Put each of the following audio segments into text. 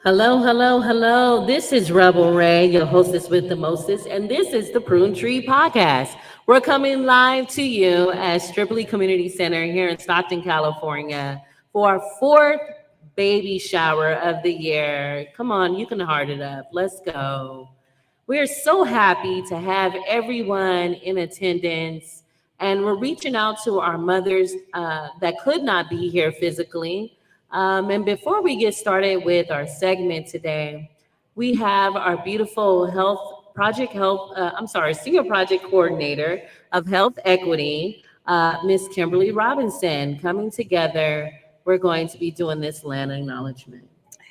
Hello, hello, hello. This is Rebel Ray, your hostess with the mostest, and this is the Prune Tree Podcast. We're coming live to you at Strictly Community Center here in Stockton, California for our fourth baby shower of the year. Come on, you can heart it up. Let's go. We're so happy to have everyone in attendance, and we're reaching out to our mothers that could not be here physically. And before we get started with our segment today, we have our beautiful senior project coordinator of health equity, Miss Kimberly Robinson, coming together. We're going to be doing this land acknowledgement.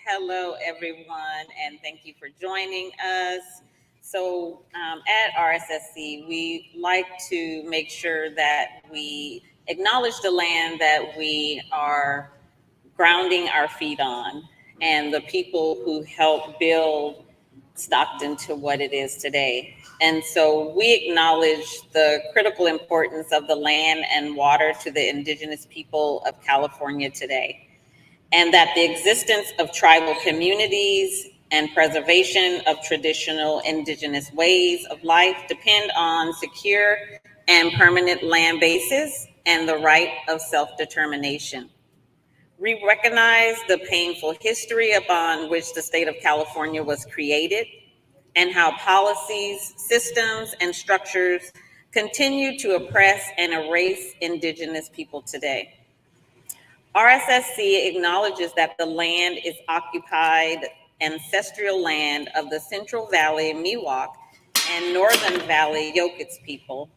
Hello, everyone, and thank you for joining us. At RSSC, we like to make sure that we acknowledge the land that we are grounding our feet on and the people who helped build Stockton to what it is today. And so we acknowledge the critical importance of the land and water to the indigenous people of California today, and that the existence of tribal communities and preservation of traditional indigenous ways of life depend on secure and permanent land bases and the right of self-determination. We recognize the painful history upon which the state of California was created and how policies, systems, and structures continue to oppress and erase indigenous people today. RSSC acknowledges that the land is occupied ancestral land of the Central Valley Miwok and Northern Valley Yokits people,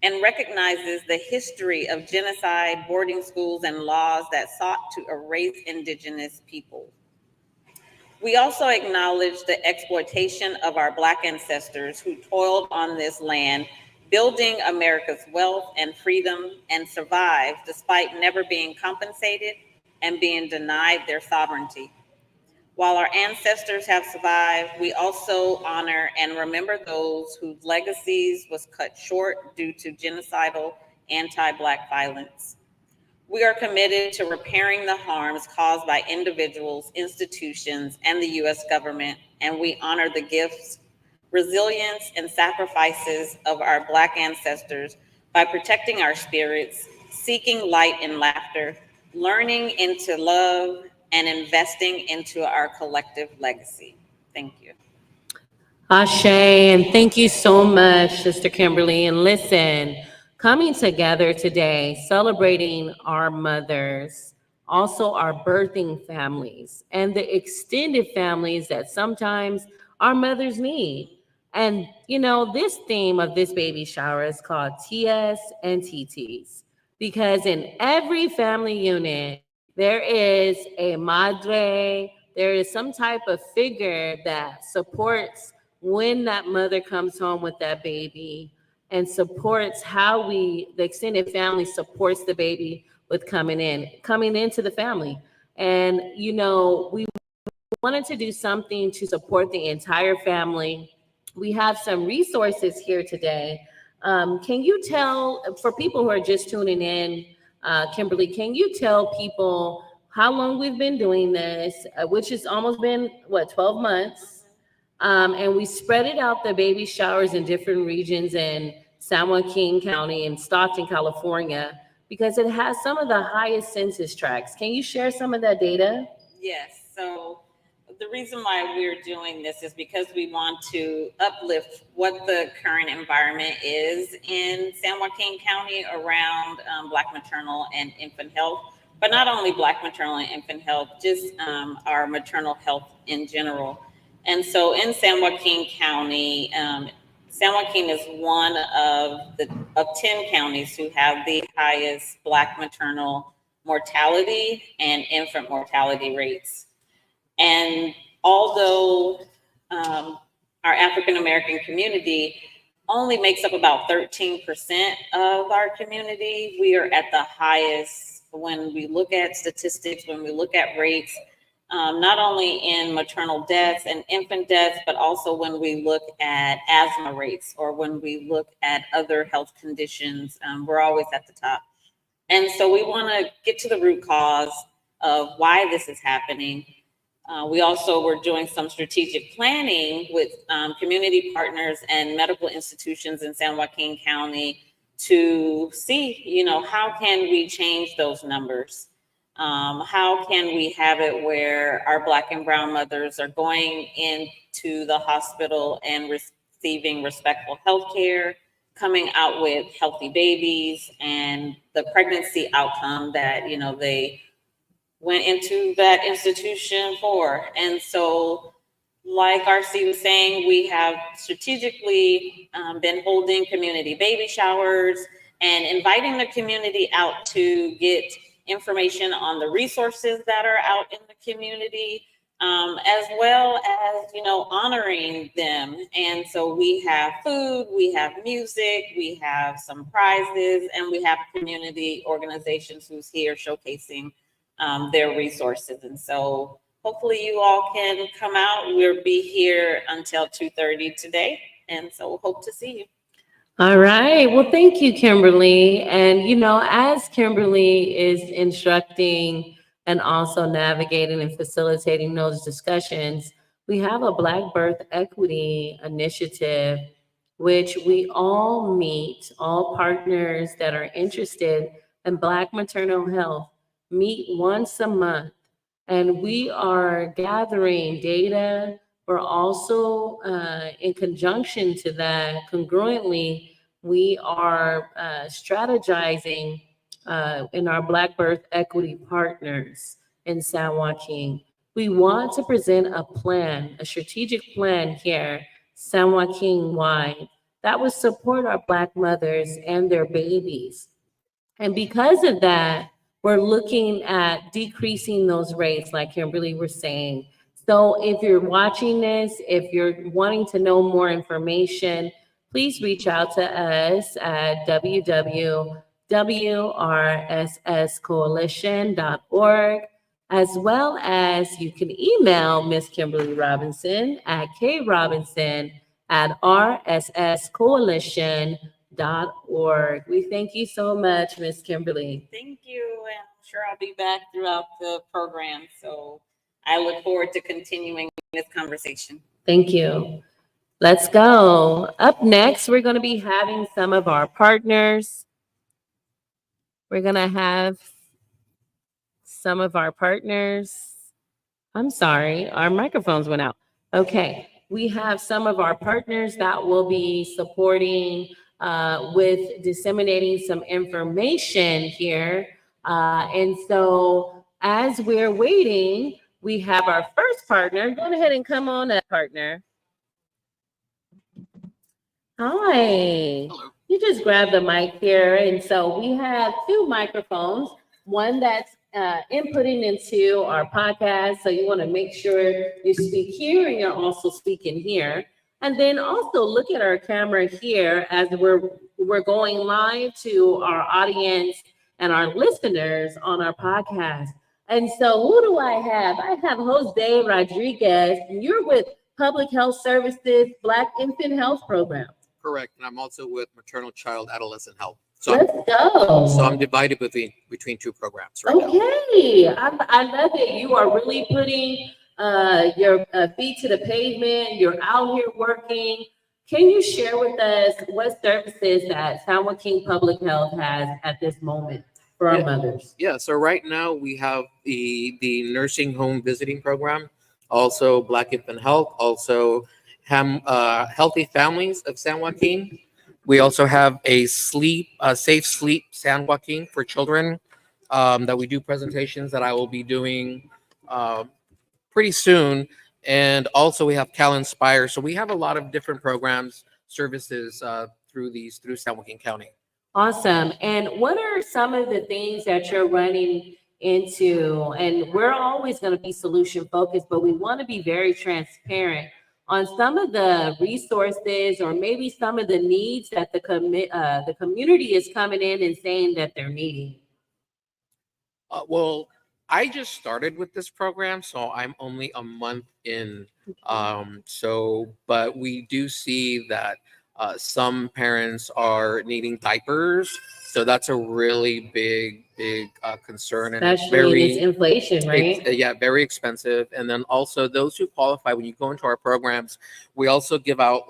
and recognizes the history of genocide, boarding schools, and laws that sought to erase indigenous people. We also acknowledge the exploitation of our Black ancestors who toiled on this land, building America's wealth and freedom, and survived despite never being compensated and being denied their sovereignty. While our ancestors have survived, we also honor and remember those whose legacies was cut short due to genocidal anti-Black violence. We are committed to repairing the harms caused by individuals, institutions, and the U.S. government, and we honor the gifts, resilience, and sacrifices of our Black ancestors by protecting our spirits, seeking light and laughter, learning into love, and investing into our collective legacy. Thank you. Ashe, and thank you so much, Sister Kimberly. And listen, coming together today, celebrating our mothers, also our birthing families, and the extended families that sometimes our mothers need. And, this theme of this baby shower is called TS and TTs, because in every family unit, there is a madre, there is some type of figure that supports when that mother comes home with that baby and supports how the extended family supports the baby with coming into the family. And, we wanted to do something to support the entire family. We have some resources here today. Can you tell, for people who are just tuning in, Kimberly, can you tell people how long we've been doing this, which has almost been, 12 months? And we spread it out, the baby showers in different regions in San Joaquin County and Stockton, California, because it has some of the highest census tracts. Can you share some of that data? Yes. So the reason why we're doing this is because we want to uplift what the current environment is in San Joaquin County around Black maternal and infant health, but not only Black maternal and infant health, just our maternal health in general. And so in San Joaquin County, San Joaquin is one of 10 counties who have the highest Black maternal mortality and infant mortality rates. And although our African American community only makes up about 13% of our community, we are at the highest when we look at statistics, when we look at rates, not only in maternal deaths and infant deaths, but also when we look at asthma rates or when we look at other health conditions, we're always at the top. And so we want to get to the root cause of why this is happening, We also were doing some strategic planning with community partners and medical institutions in San Joaquin County to see, how can we change those numbers? How can we have it where our Black and brown mothers are going into the hospital and receiving respectful health care, coming out with healthy babies, and the pregnancy outcome that, they went into that institution for. And so, like RC was saying, we have strategically been holding community baby showers and inviting the community out to get information on the resources that are out in the community, as well as, honoring them. And so we have food, we have music, we have some prizes, and we have community organizations who's here showcasing their resources. And so hopefully you all can come out. We'll be here until 2:30 today. And so hope to see you. All right. Well, thank you, Kimberly. And, as Kimberly is instructing and also navigating and facilitating those discussions, we have a Black Birth Equity Initiative, which we all meet, all partners that are interested in Black maternal health meet once a month. And we are gathering data. We're also, in conjunction to that, congruently, we are strategizing in our Black Birth Equity Partners in San Joaquin. We want to present a plan, a strategic plan here, San Joaquin wide, that would support our Black mothers and their babies. And because of that, we're looking at decreasing those rates, like Kimberly was saying. So if you're watching this, if you're wanting to know more information, please reach out to us at www.wrsscoalition.org, as well as you can email Miss Kimberly Robinson at krobinson@rsscoalition.org. We thank you so much, Miss Kimberly. Thank you. And I'm sure I'll be back throughout the program. So I look forward to continuing this conversation. Thank you. Let's go. Up next, we're going to be having some of our partners. We're going to have some of our partners. I'm sorry, our microphones went out. Okay, we have some of our partners that will be supporting with disseminating some information here. And so as we're waiting, we have our first partner. Go ahead and come on up, partner. Hi. Hello. You just grab the mic here. And so we have two microphones, one that's inputting into our podcast. So you want to make sure you speak here and you're also speaking here. And then also look at our camera here as we're going live to our audience and our listeners on our podcast. And so who do I have? I have Jose Rodriguez, and you're with Public Health Services Black Infant Health Program. Correct. And I'm also with Maternal Child Adolescent Health. Let's go. So I'm divided between two programs right now. Okay. I love it. You are really putting your feet to the pavement. You're out here working. Can you share with us what services that San Joaquin Public Health has at this moment for our mothers? Yeah. So right now we have the nursing home visiting program, also Black Infant Health, also Healthy Families of San Joaquin. We also have a Safe Sleep San Joaquin for children that we do presentations that I will be doing pretty soon. And also we have Cal Inspire. So we have a lot of different programs, services through San Joaquin County. Awesome. And what are some of the things that you're running into? And we're always going to be solution focused, but we want to be very transparent on some of the resources or maybe some of the needs that the community is coming in and saying that they're needing. Well, I just started with this program, so I'm only a month in. But we do see that some parents are needing diapers. So that's a really big concern, and it's Especially in very this inflation, right? yeah, very expensive. And then also those who qualify, when you go into our programs, we also give out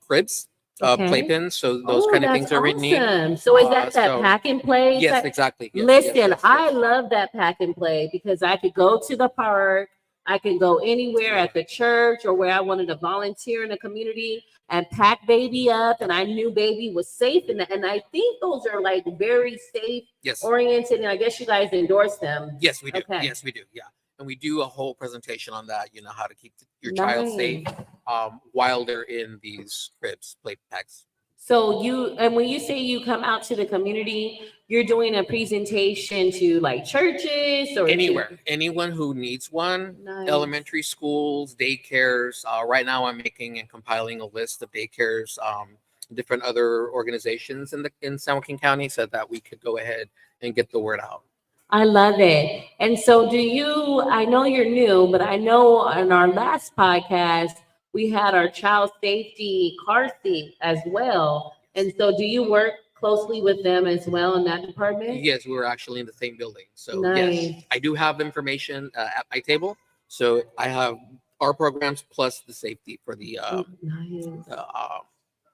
cribs, Okay. playpens. So those Oh, kind of that's things are really neat. awesome. So is that So pack and play? yes, exactly. Yes, Listen, yes, yes, I yes. love that pack and play because I could go to the park, I could go anywhere at the church or where I wanted to volunteer in the community and pack baby up, and I knew baby was safe. And I think those are like very safe Yes. oriented, and I guess you guys endorse them. Yes, we do. Okay. Yes, we do. Yeah. And we do a whole presentation on that, how to keep your child safe Nice. while they're in these cribs, play packs. So and when you say you come out to the community, you're doing a presentation to like churches or Anywhere, anyone who needs one, Nice. elementary schools, daycares. Right now, I'm making and compiling a list of daycares, different other organizations in San Joaquin County, so that we could go ahead and get the word out. I love it. And so I know you're new, but I know in our last podcast, we had our child safety car seat as well. And so do you work closely with them as well in that department? Yes, we were actually in the same building. So Nice. yes, I do have information at my table. So I have our programs plus the safety for the Nice.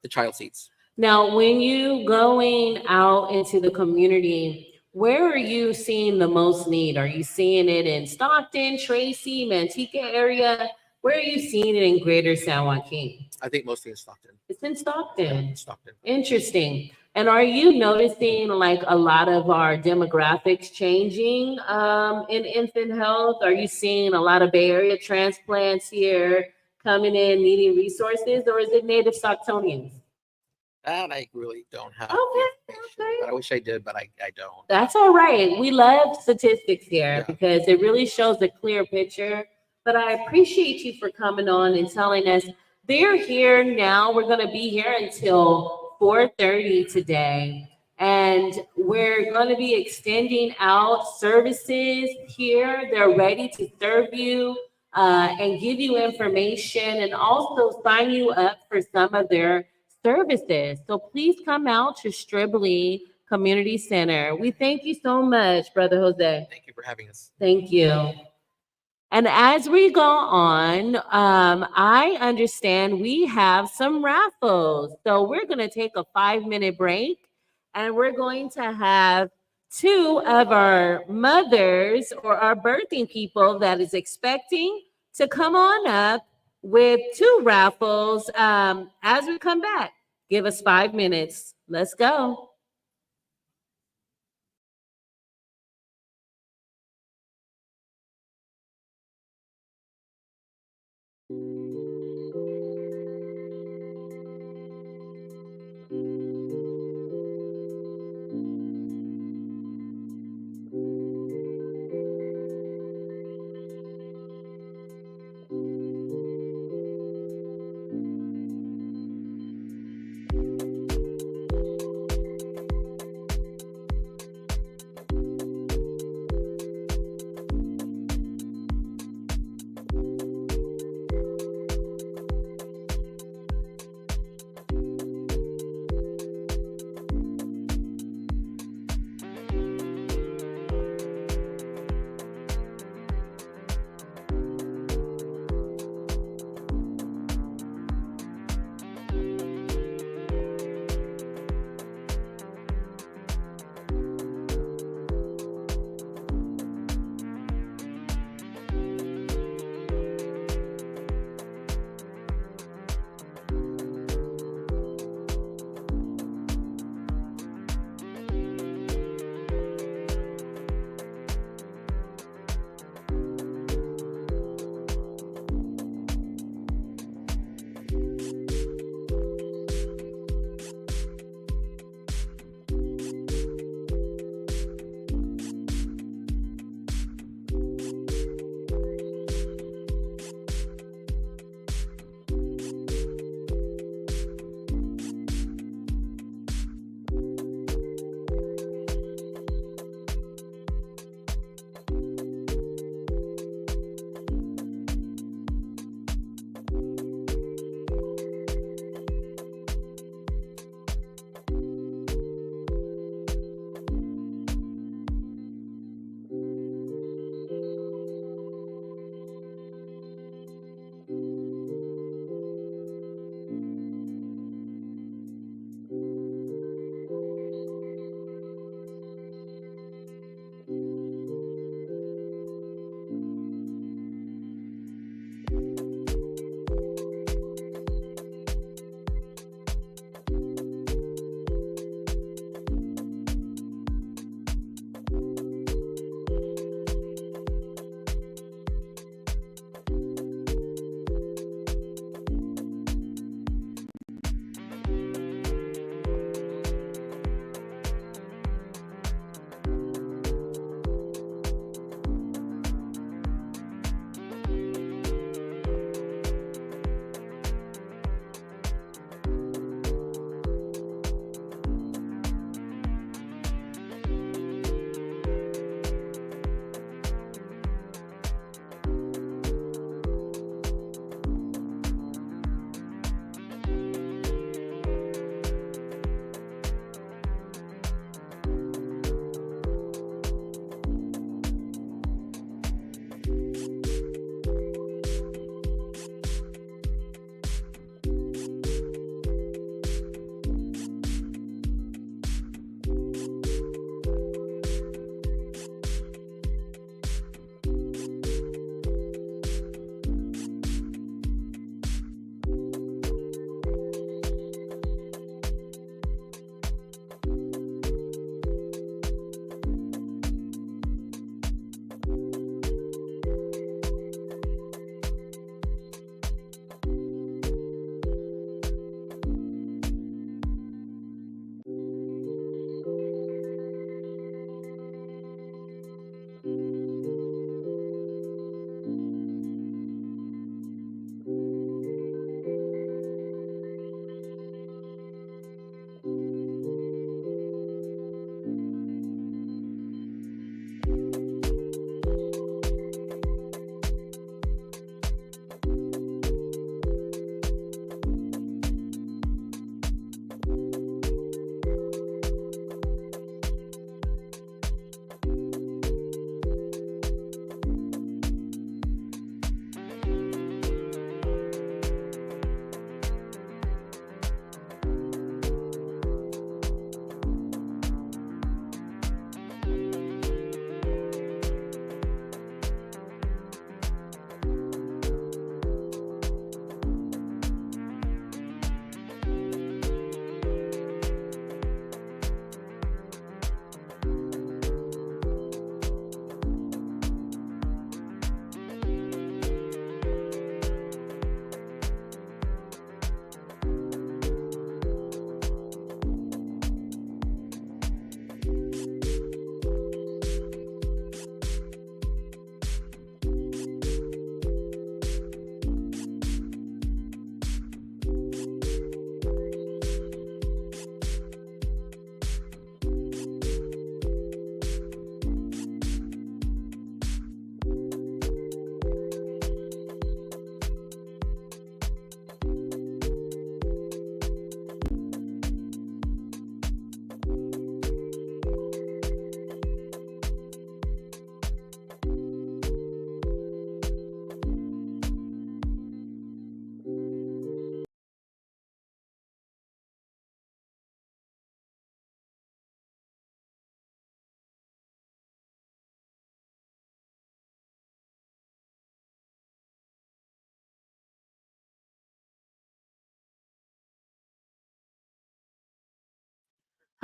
the child seats. Now, when you going out into the community, where are you seeing the most need? Are you seeing it in Stockton, Tracy, Manteca area? Where are you seeing it in Greater San Joaquin? I think mostly in Stockton. It's in Stockton. Yeah, Stockton. Interesting. And are you noticing like a lot of our demographics changing in infant health? Are you seeing a lot of Bay Area transplants here coming in needing resources, or is it native Stocktonians? That I really don't have. Okay, information, but I wish I did, but I don't. That's all right. We love statistics here Yeah. because it really shows a clear picture. But I appreciate you for coming on and telling us they're here now. We're going to be here until 4:30 today. And we're going to be extending out services here. They're ready to serve you and give you information and also sign you up for some of their services. So please come out to Stribley Community Center. We thank you so much, Brother Jose. Thank you for having us. Thank you. And as we go on, I understand we have some raffles. So we're going to take a 5-minute break and we're going to have 2 of our mothers or our birthing people that is expecting to come on up with 2 raffles as we come back. Give us 5 minutes. Let's go.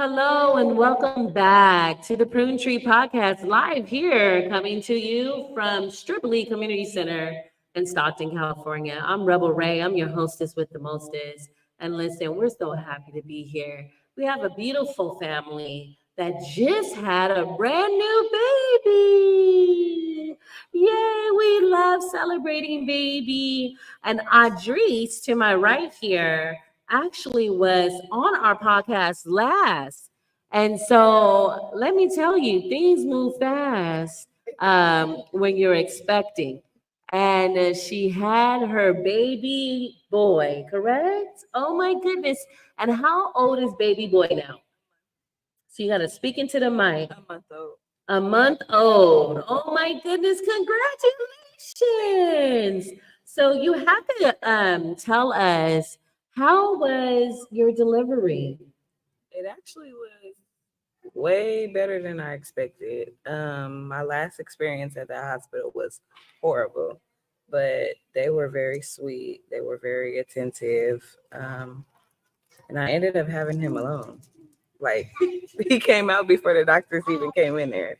Hello and welcome back to the Prune Tree Podcast, live here, coming to you from Stribly Community Center in Stockton, California. I'm Rebel Ray. I'm your hostess with the mostest. And listen, we're so happy to be here. We have a beautiful family that just had a brand new baby. Yay, we love celebrating baby. And Audrice, to my right here, actually was on our podcast last. And so let me tell you, things move fast when you're expecting. And she had her baby boy, correct? Oh my goodness. And how old is baby boy now? So you got to speak into the mic. A month old. A month old. Oh my goodness, congratulations. So you have to tell us, how was your delivery? It actually was way better than I expected. My last experience at the hospital was horrible, but they were very sweet. They were very attentive. And I ended up having him alone. Like, he came out before the doctors even came in there.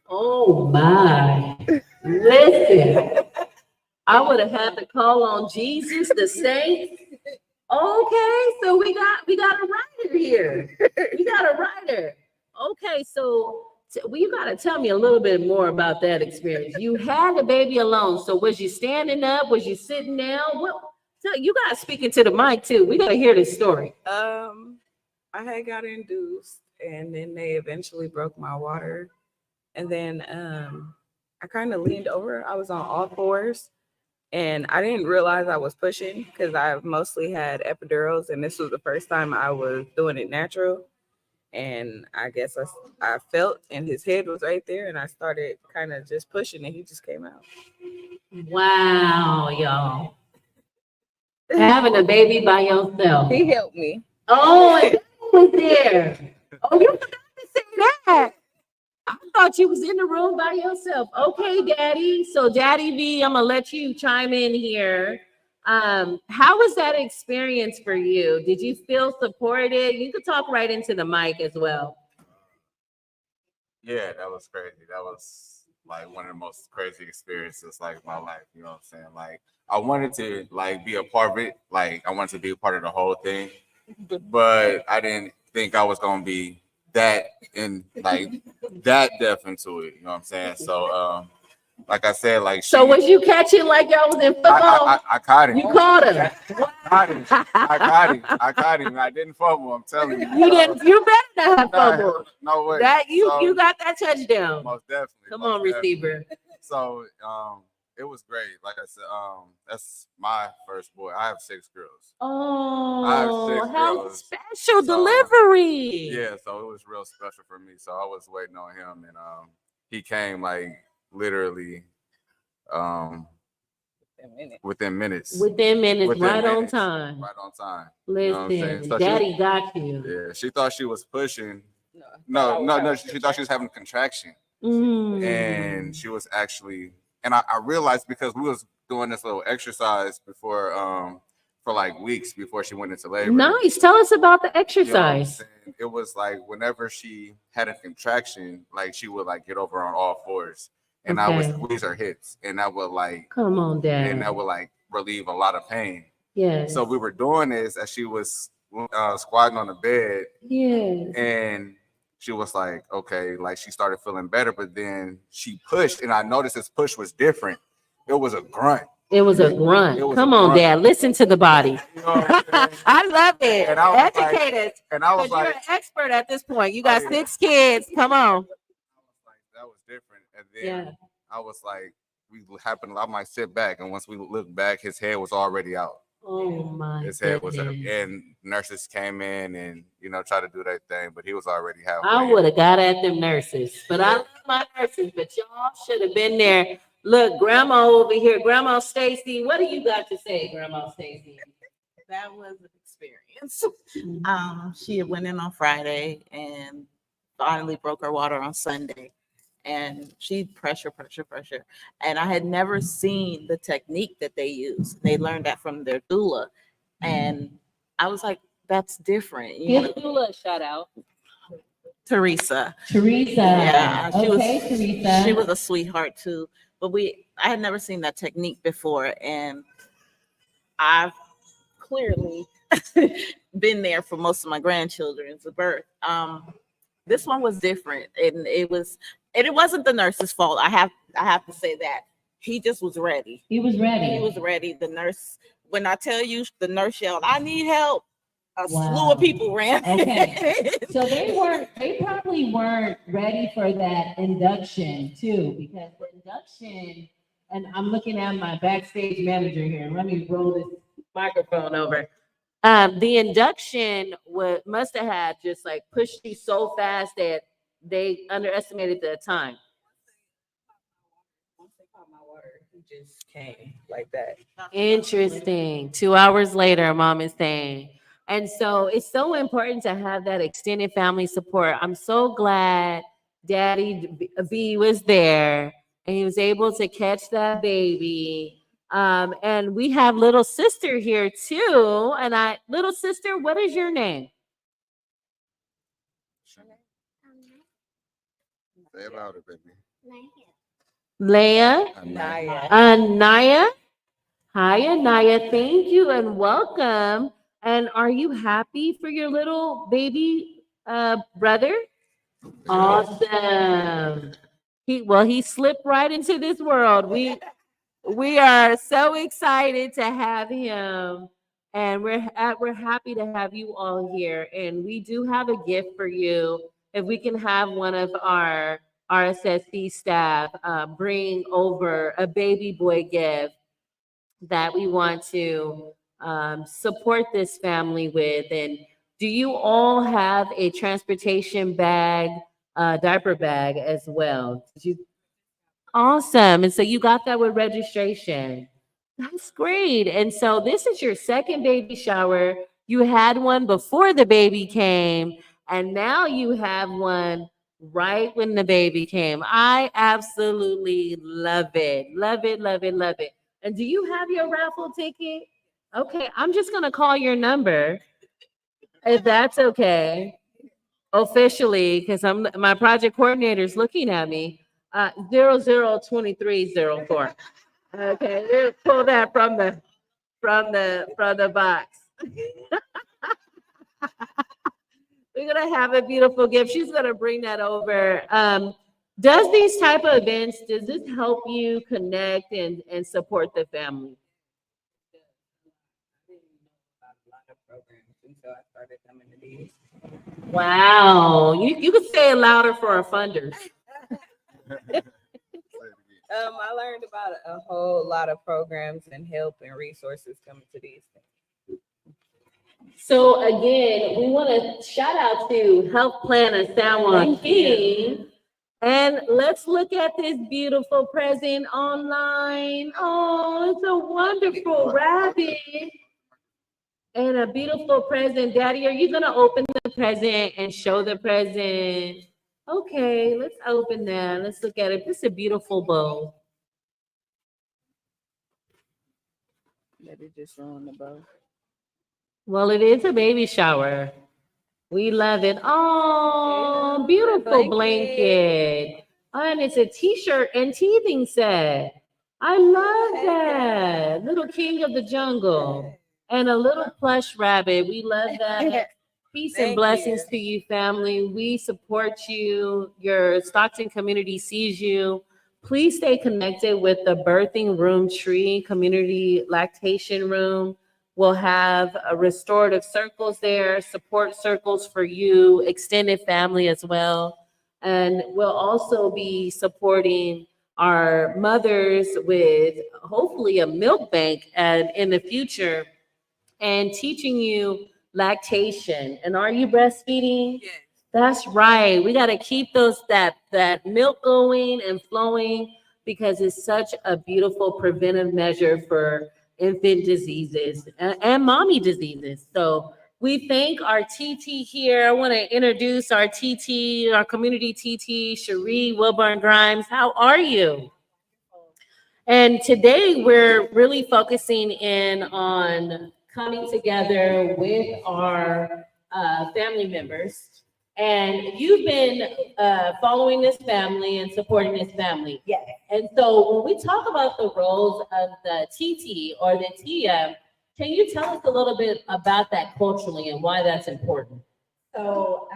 Oh my. Listen, I would have had to call on Jesus the saint. Okay, so we got a writer here. We got a writer. Okay, so you got to tell me a little bit more about that experience. You had the baby alone. So was you standing up? Was you sitting down? What? So you got to speak into the mic too. We got to hear this story. I had got induced, and then they eventually broke my water. And then I kind of leaned over. I was on all fours, and I didn't realize I was pushing because I've mostly had epidurals, and this was the first time I was doing it natural. And I guess I felt, and his head was right there, and I started kind of just pushing, and he just came out. Wow, y'all. Having a baby by yourself. He helped me. Oh, and was there. Oh, you forgot to say that. I thought you was in the room by yourself. Okay, Daddy. So, Daddy V, I'm gonna let you chime in here. How was that experience for you? Did you feel supported? You could talk right into the mic as well. Yeah, that was crazy. That was like one of the most crazy experiences like of my life. You know what I'm saying? Like I wanted to like be a part of it. Like I wanted to be a part of the whole thing, but I didn't think I was gonna be that in like that depth into it. You know what I'm saying? So like I said, like So was you catching like y'all was in football? I caught him. You caught him. I caught him. I didn't fumble. I'm telling you. You didn't. You better not have fumbled. No way. That you So, got that touchdown. most definitely. Come most on, definitely. receiver. So it was great. Like I said, that's my first boy. I have 6 girls. Oh, six how girls. special So, delivery. Yeah, so it was real special for me. So I was waiting on him, and he came like literally within minutes. Within minutes, Within right on minutes. time. Right on time. Listen, know what I'm saying? So Daddy got you. Yeah, she thought she was pushing. No. No. She thought she was having a contraction, Mm. and she was actually. And I realized because we was doing this little exercise before, for like weeks before she went into labor. Nice. Tell us about the You know what I'm exercise. saying? It was like whenever she had a contraction, like she would like get over on all fours, and I would Okay. squeeze her hips, and that would like, Come on, and that Dad. would like relieve a lot of pain. Yes. So we were doing this as she was squatting on the bed, Yes. and she was like, okay, like she started feeling better, but then she pushed, and I noticed this push was different. It was a grunt. It was a grunt. It was Come a on, grunt. Dad. Listen to the body. You know what I'm saying? I love it. And I was like- Educate us. And I was Because you're like, an expert at this point. You got Oh, yeah. 6 kids. Come on. that was different. And then Yeah. I was like, I might sit back, and once we looked back, his head was already out. Oh my His head was up, goodness. and nurses came in and tried to do their thing, but he was already halfway. I would have got at them nurses, but I love my nurses, but y'all should have been there. Look, Grandma over here, Grandma Stacy. What do you got to say, Grandma Stacy? That was an experience. She had went in on Friday and finally broke her water on Sunday. And she pressure. And I had never seen the technique that they use. They learned that from their doula. And I was like, that's different. You Give know? the doula a shout out. Teresa. Teresa. Yeah, Okay, Teresa. she was a sweetheart too. But I had never seen that technique before, and I've clearly been there for most of my grandchildren's birth. This one was different, and it wasn't the nurse's fault. I have to say that he just was ready. He was ready. He was ready. The nurse, when I tell you, the nurse yelled, "I need help!" A slew Wow. of people ran. Okay. So they probably weren't ready for that induction too, because the induction, and I'm looking at my backstage manager here. Let me roll this microphone over. The induction must have had just like pushed you so fast that they underestimated the time. Once they caught my water, he just came like that. Interesting. 2 hours later, mom is saying. And so it's so important to have that extended family support. I'm so glad Daddy V was there and he was able to catch that baby. And we have little sister here too. And little sister, what is your name? Say it louder, baby. Leah? Naya. Anaya? Hi, Anaya. Thank you and welcome. And are you happy for your little baby brother? Awesome. He slipped right into this world. We are so excited to have him, and we're happy to have you all here. And we do have a gift for you. If we can have one of our RSSC staff bring over a baby boy gift that we want to support this family with. And do you all have a transportation bag, diaper bag as well? Awesome. And so you got that with registration. That's great. And so this is your second baby shower. You had one before the baby came, and now you have one right when the baby came. I absolutely love it. Love it, love it, love it. And do you have your raffle ticket? Okay, I'm just going to call your number if that's okay. Officially, because my project coordinator is looking at me. 002304. Okay, we'll pull that from the box. We're gonna have a beautiful gift. She's gonna bring that over. Does these type of events, does this help you connect and support the family? So I started coming to these. Wow, you could say it louder for our funders. I learned about a whole lot of programs and help and resources coming to these things. So again, we want to shout out to Health Plan of San Joaquin. And let's look at this beautiful present online. Oh, it's a wonderful rabbit. And a beautiful present. Daddy, are you going to open the present and show the present? Okay, let's open that. Let's look at it. This is a beautiful bow. That is just on the bow. Well, it is a baby shower. We love it. Oh, beautiful blanket. Oh, and it's a t-shirt and teething set. I love that. Little king of the jungle. And a little plush rabbit. We love that. Peace and blessings to you, family. We support you. Your Stockton community sees you. Please stay connected with the Birthing Room Tree Community Lactation Room. We'll have restorative circles there, support circles for you, extended family as well. And we'll also be supporting our mothers with hopefully a milk bank in the future and teaching you lactation. And are you breastfeeding? Yes. That's right. We got to keep that milk going and flowing because it's such a beautiful preventive measure for infant diseases and mommy diseases. So we thank our TT here. I want to introduce our TT, our community TT, Cherie Wilburn Grimes. How are you? And today we're really focusing in on coming together with our family members And you've been following this family and supporting this family. Yes. And so when we talk about the roles of the TT or the TM, can you tell us a little bit about that culturally and why that's important? So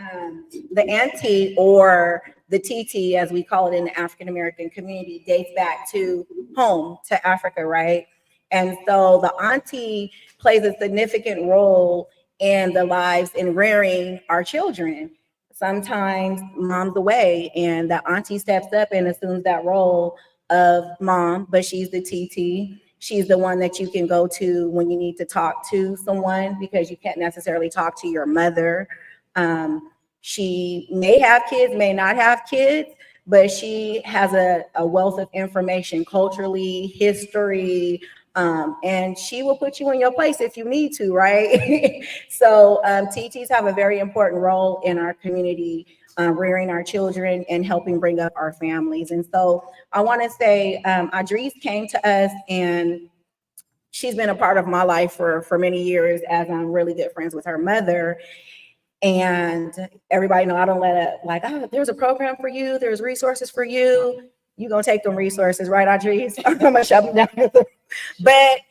the auntie, or the TT, as we call it in the African American community, dates back to home, to Africa, right? And so the auntie plays a significant role in the lives in rearing our children. Sometimes mom's away and the auntie steps up and assumes that role of mom, but she's the TT. She's the one that you can go to when you need to talk to someone because you can't necessarily talk to your mother. She may have kids, may not have kids, but she has a wealth of information culturally, history, and she will put you in your place if you need to, right? So TTs have a very important role in our community, rearing our children and helping bring up our families. And so I want to say Adrice came to us, and she's been a part of my life for many years, as I'm really good friends with her mother. And everybody know I don't let it like, oh, there's a program for you, there's resources for you. You gonna take them resources, right, Adrice? I'm gonna shove them down. But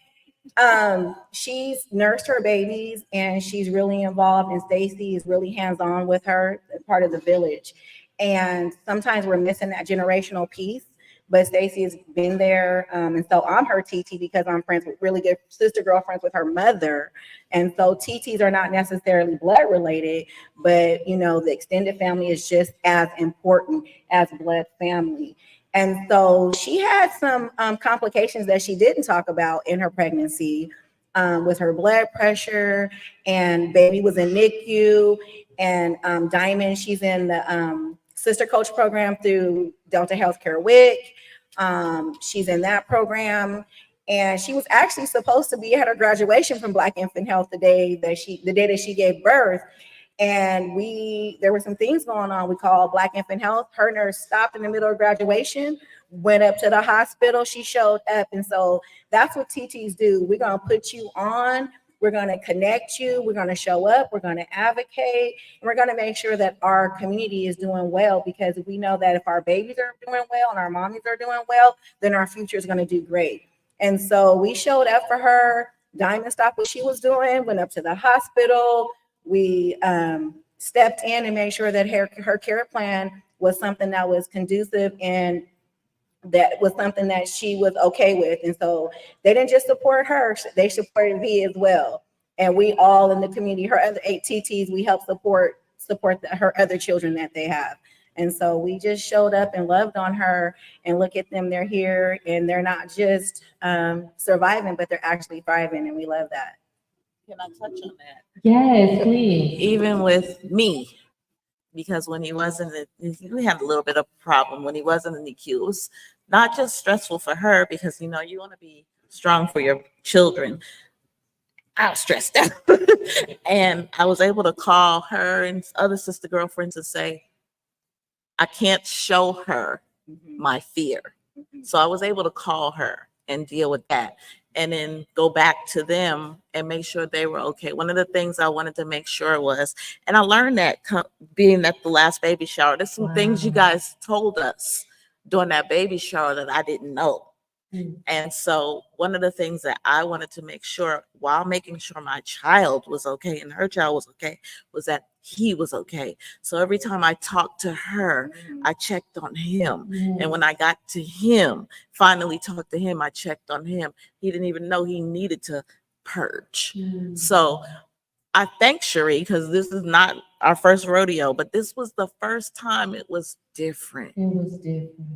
she's nursed her babies and she's really involved, and Stacy is really hands-on with her, part of the village. And sometimes we're missing that generational piece, but Stacy has been there. And so I'm her TT because I'm friends with, really good sister girlfriends with her mother. And so TTs are not necessarily blood related, but you know, the extended family is just as important as blood family. And so she had some complications that she didn't talk about in her pregnancy, with her blood pressure, and baby was in NICU. And Diamond, she's in the Sister Coach program through Delta Healthcare WIC. She's in that program. And she was actually supposed to be at her graduation from Black Infant Health the day that she gave birth. And there were some things going on. We called Black Infant Health. Her nurse stopped in the middle of graduation, went up to the hospital. She showed up. And so that's what TTs do. We're going to put you on. We're going to connect you. We're going to show up. We're going to advocate. And we're going to make sure that our community is doing well, because we know that if our babies are doing well and our mommies are doing well, then our future is going to do great. And so we showed up for her. Diamond stopped what she was doing, went up to the hospital. We stepped in and made sure that her care plan was something that was conducive and that was something that she was okay with. And so they didn't just support her, they supported V as well. And we all in the community, her other 8 TTs, we help support her other children that they have. And so we just showed up and loved on her, and look at them, they're here and they're not just surviving, but they're actually thriving, and we love that. Can I touch on that? Yes, please. Even with me, because when he wasn't, we had a little bit of problem when he wasn't in the NICU. It was not just stressful for her, because you know you want to be strong for your children. I was stressed out, and I was able to call her and other sister girlfriends and say, I can't show her my fear. So I was able to call her and deal with that, and then go back to them and make sure they were okay. One of the things I wanted to make sure was, and I learned that being at the last baby shower, there's some things you guys told us during that baby shower that I didn't know. And so one of the things that I wanted to make sure, while making sure my child was okay and her child was okay, was that he was okay. So every time I talked to her, I checked on him. And when I got to him, finally talked to him, I checked on him. He didn't even know he needed to purge. So I thank Cherie, because this is not our first rodeo, but this was the first time it was different.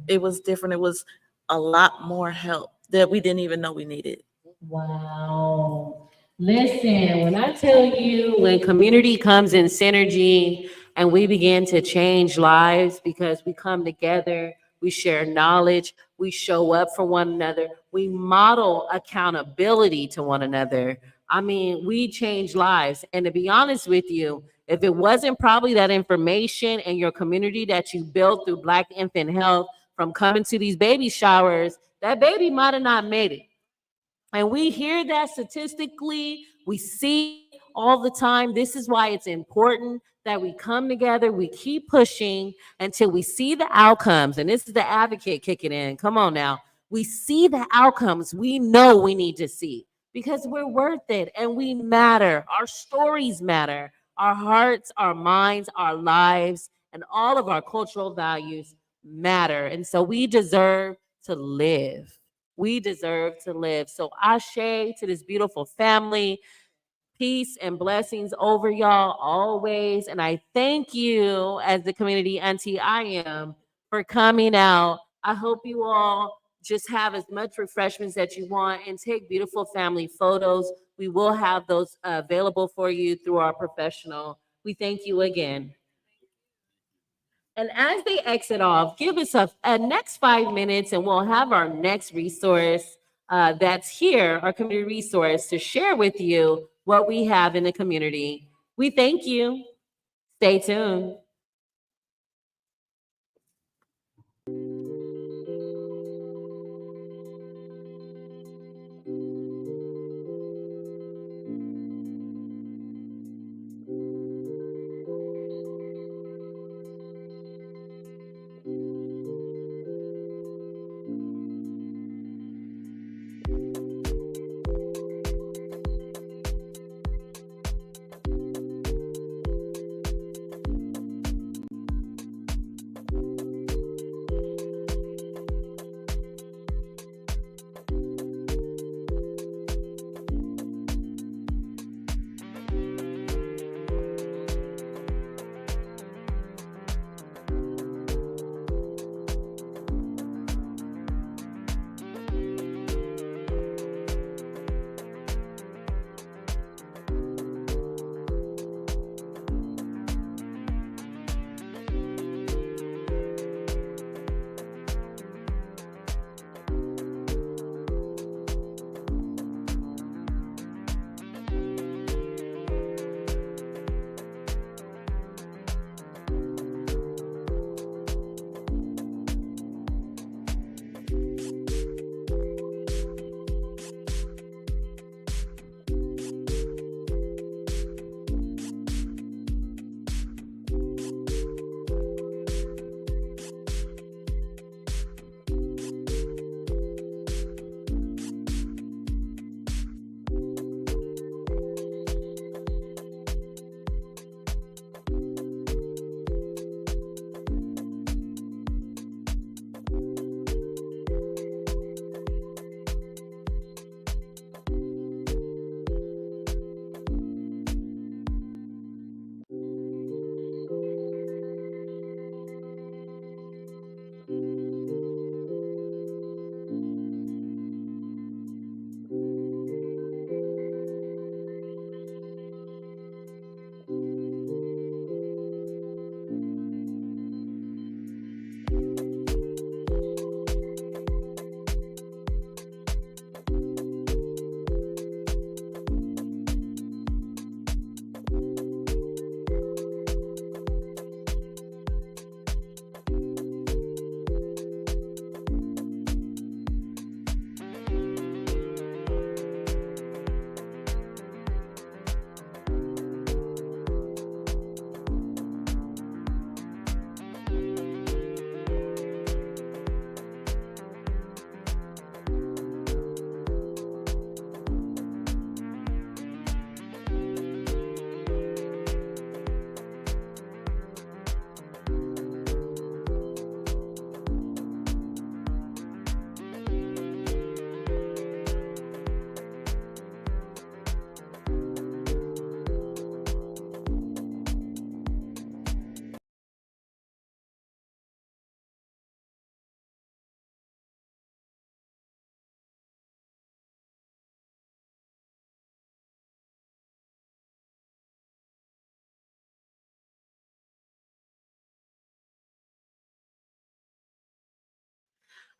It was different. It was a lot more help that we didn't even know we needed. Wow. Listen, when I tell you, when community comes in synergy and we begin to change lives because we come together, we share knowledge, we show up for one another, we model accountability to one another. I mean, we change lives. And to be honest with you, if it wasn't probably that information and your community that you built through Black Infant Health, from coming to these baby showers, that baby might have not made it. And we hear that statistically, we see all the time. This is why it's important that we come together, we keep pushing until we see the outcomes. And this is the advocate kicking in. Come on now. We see the outcomes we know we need to see because we're worth it and we matter. Our stories matter. Our hearts, our minds, our lives, and all of our cultural values matter. And so we deserve to live. We deserve to live. So ashe to this beautiful family. Peace and blessings over y'all always. And I thank you as the community auntie I am for coming out. I hope you all just have as much refreshments that you want and take beautiful family photos. We will have those available for you through our professional. We thank you again. And as they exit off, give us a next 5 minutes and we'll have our next resource that's here, our community resource, to share with you what we have in the community. We thank you. Stay tuned.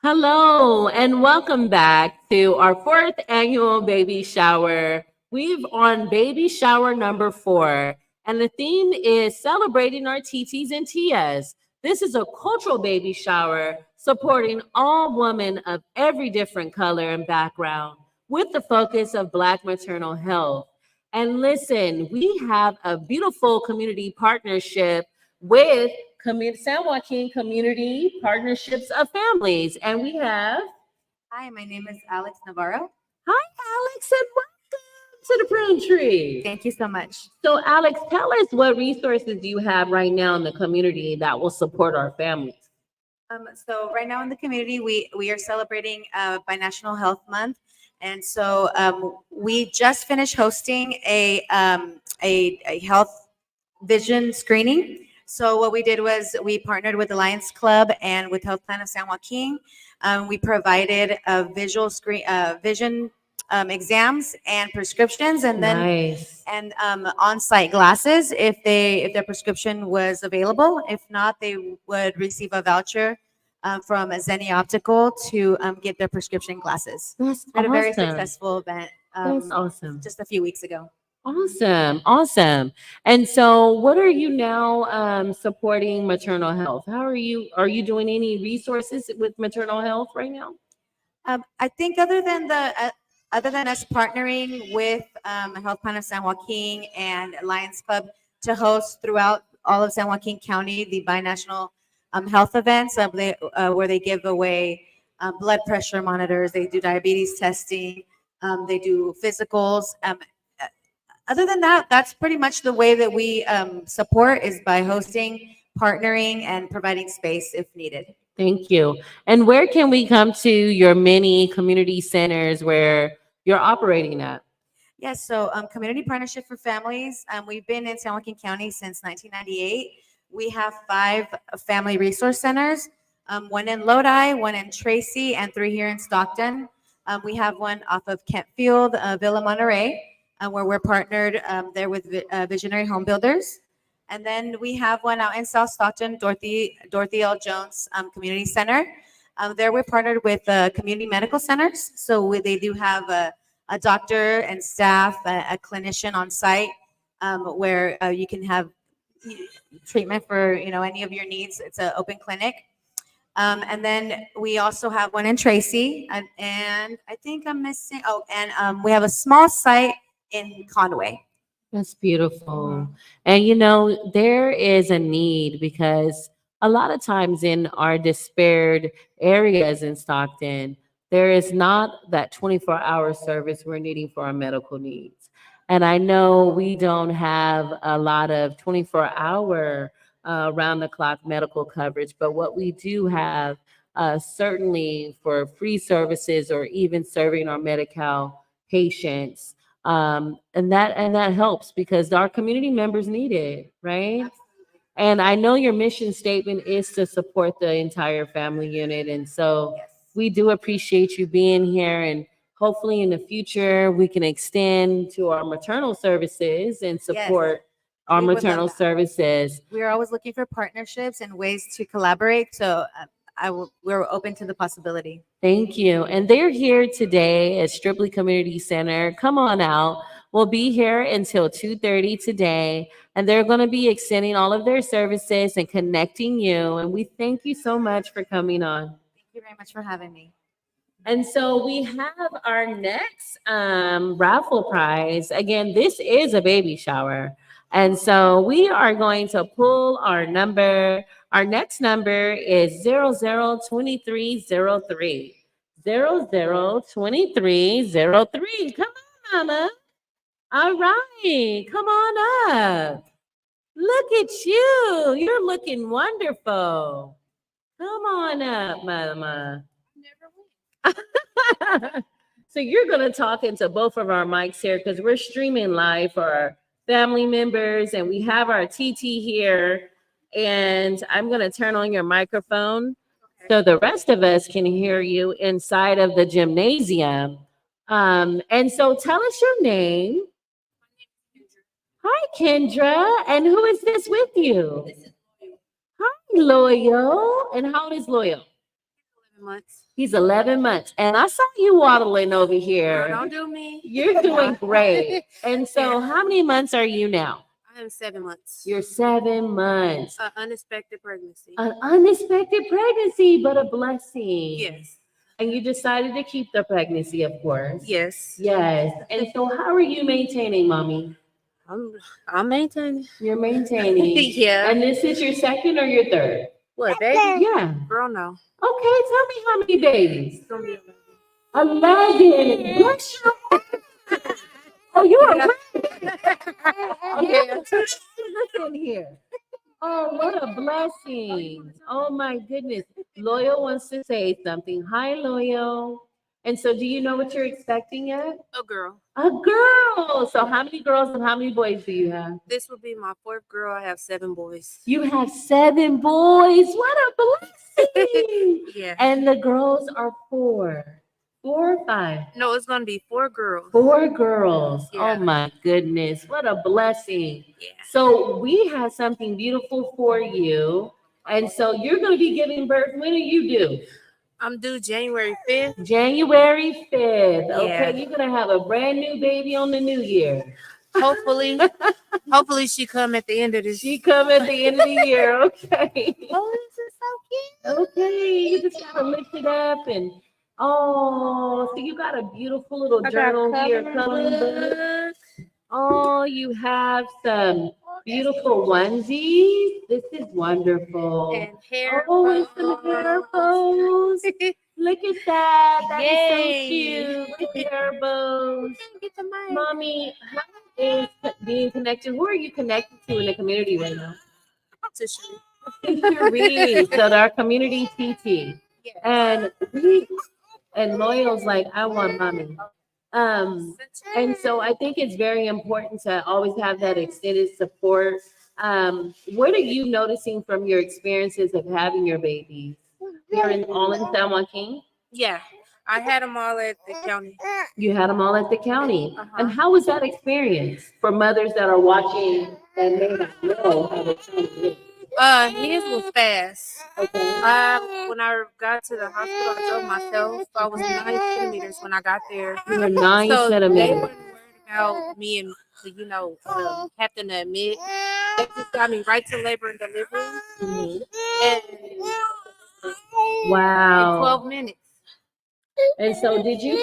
Hello, and welcome back to our 4th annual baby shower. We've on baby shower number 4, and the theme is celebrating our TTs and Tias. This is a cultural baby shower supporting all women of every different color and background with the focus of Black maternal health. And listen, we have a beautiful community partnership with San Joaquin Community Partnerships of Families. And we have, Hi, my name is Alex Navarro. hi, Alex, and welcome to the Prune Tree. Thank you so much. So, Alex, tell us what resources you have right now in the community that will support our families. So right now in the community, we are celebrating Binational Health Month, and so we just finished hosting a health vision screening. So what we did was we partnered with the Lions Club and with Health Plan of San Joaquin. We provided a vision exams and prescriptions, and then Nice. and on-site glasses if their prescription was available. If not, they would receive a voucher from Zenni Optical to get their prescription glasses. That's We had a very awesome. successful event That's awesome. just a few weeks ago. Awesome. Awesome. And so what are you now supporting maternal health? How are you doing any resources with maternal health right now? I think other than us partnering with Health Plan of San Joaquin and Lions Club to host throughout all of San Joaquin County the binational health events where they give away blood pressure monitors, they do diabetes testing, they do physicals. Other than that, that's pretty much the way that we support, is by hosting, partnering, and providing space if needed. Thank you. And where can we come to your many community centers where you're operating at? Yes, so Community Partnership for Families, we've been in San Joaquin County since 1998. We have 5 family resource centers, one in Lodi, one in Tracy, and 3 here in Stockton. We have one off of Kentfield, Villa Monterey, where we're partnered there with Visionary Home Builders. And then we have one out in South Stockton, Dorothy L. Jones Community Center. There we're partnered with community medical centers. So they do have a doctor and staff, a clinician on site where you can have treatment for any of your needs. It's an open clinic. And then we also have one in Tracy, and I think I'm missing. Oh, and we have a small site in Conway. That's beautiful. And there is a need because a lot of times in our despaired areas in Stockton, there is not that 24-hour service we're needing for our medical needs. And I know we don't have a lot of 24-hour round-the-clock medical coverage, but what we do have, certainly for free services or even serving our Medi-Cal patients, and that helps because our community members need it, right? And I know your mission statement is to support the entire family unit, and so we do appreciate you being here, and hopefully in the future we can extend to our maternal services and support our We would love maternal that. services. We're always looking for partnerships and ways to collaborate. So we're open to the possibility. Thank you. And they're here today at Stripley Community Center. Come on out. We'll be here until 2:30 today, and they're going to be extending all of their services and connecting you. And we thank you so much for coming on. Thank you very much for having me. And so we have our next raffle prize. Again, this is a baby shower. And so we are going to pull our number. Our next number is 002303. 002303. Come on, Mama. All right. Come on up. Look at you. You're looking wonderful. Come on up, Mama. So you're going to talk into both of our mics here because we're streaming live for our family members, and we have our TT here, and I'm going to turn on your microphone so the rest of us can hear you inside of the gymnasium. And so tell us your name. Hi, Kendra. And who is this with you? Hi, Loyal. And how old is Loyal? 11 months. He's 11 months. And I saw you waddling over here. No, don't do me. You're doing great. And so how many months are you now? I am 7 months. You're 7 months. Unexpected pregnancy. An unexpected pregnancy, but a blessing. Yes. And you decided to keep the pregnancy, of course. Yes. Yes. And so how are you maintaining, mommy? I'm maintaining. You're maintaining. Yeah. And this is your second or your third? What, baby? Yeah. Girl, no. Okay, tell me how many babies? It's gonna be 11. Bless you. Oh, you are Yeah. in here. Oh, what a blessing. Oh my goodness. Loyal wants to say something. Hi, Loyal. And so do you know what you're expecting yet? A girl. A girl. So how many girls and how many boys do you have? This will be my 4th girl. I have 7 boys. You have 7 boys. What a blessing. Yeah. And the girls are 4. 4 or 5? No, it's gonna be 4 girls. 4 girls. Yeah. Oh my goodness. What a blessing. Yeah. So we have something beautiful for you. And so you're going to be giving birth. When are you due? I'm due January 5th. January 5th. Okay. Yeah. You're going to have a brand new baby on the new year. Hopefully, hopefully she come at the end of this. She come at the end of the year. Okay. Oh, this is so cute. Okay. You just got to lift it up and oh, so you got a beautiful little journal here, coloring book. Oh, you have some beautiful onesies. This is wonderful. And hair. Oh, and some hair bows. Look at that. That is Yay. so cute. The hair bows. Get the mic. Mommy, how is being connected? Who are you connected to in the community right now? To shoot. Cherie. So our community TT. Yeah. And Loyal's like, I want mommy. And so I think it's very important to always have that extended support. What are you noticing from your experiences of having your babies? You're all in San Joaquin? Yeah. I had them all at the county. You had them all at the county. Uh-huh. And how was that experience for mothers that are watching and may not know how the county is? His was fast. Okay. When I got to the hospital, I drove myself. I was 9 centimeters when I got there. You were 9 So they centimeters. weren't worried about me and having to admit. They just got me right to labor and delivery. Mhm. And in Wow. 12 minutes. And so did you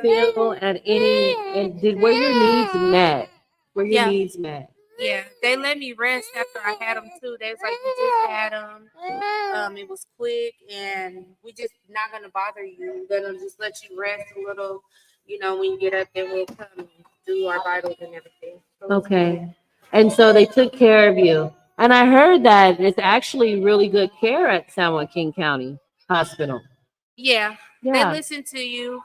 feel at any, and were your needs met? Were your Yeah. needs met? Yeah, they let me rest after I had them too. They was like, "You just had them. It was quick, and we just not gonna bother you. We're gonna just let you rest a little. You know, when you get up, then we'll come and do our vitals and everything." So Okay. And so they took care of you. And I heard that it's actually really good care at San Joaquin County Hospital. yeah, they Yeah. listen to you.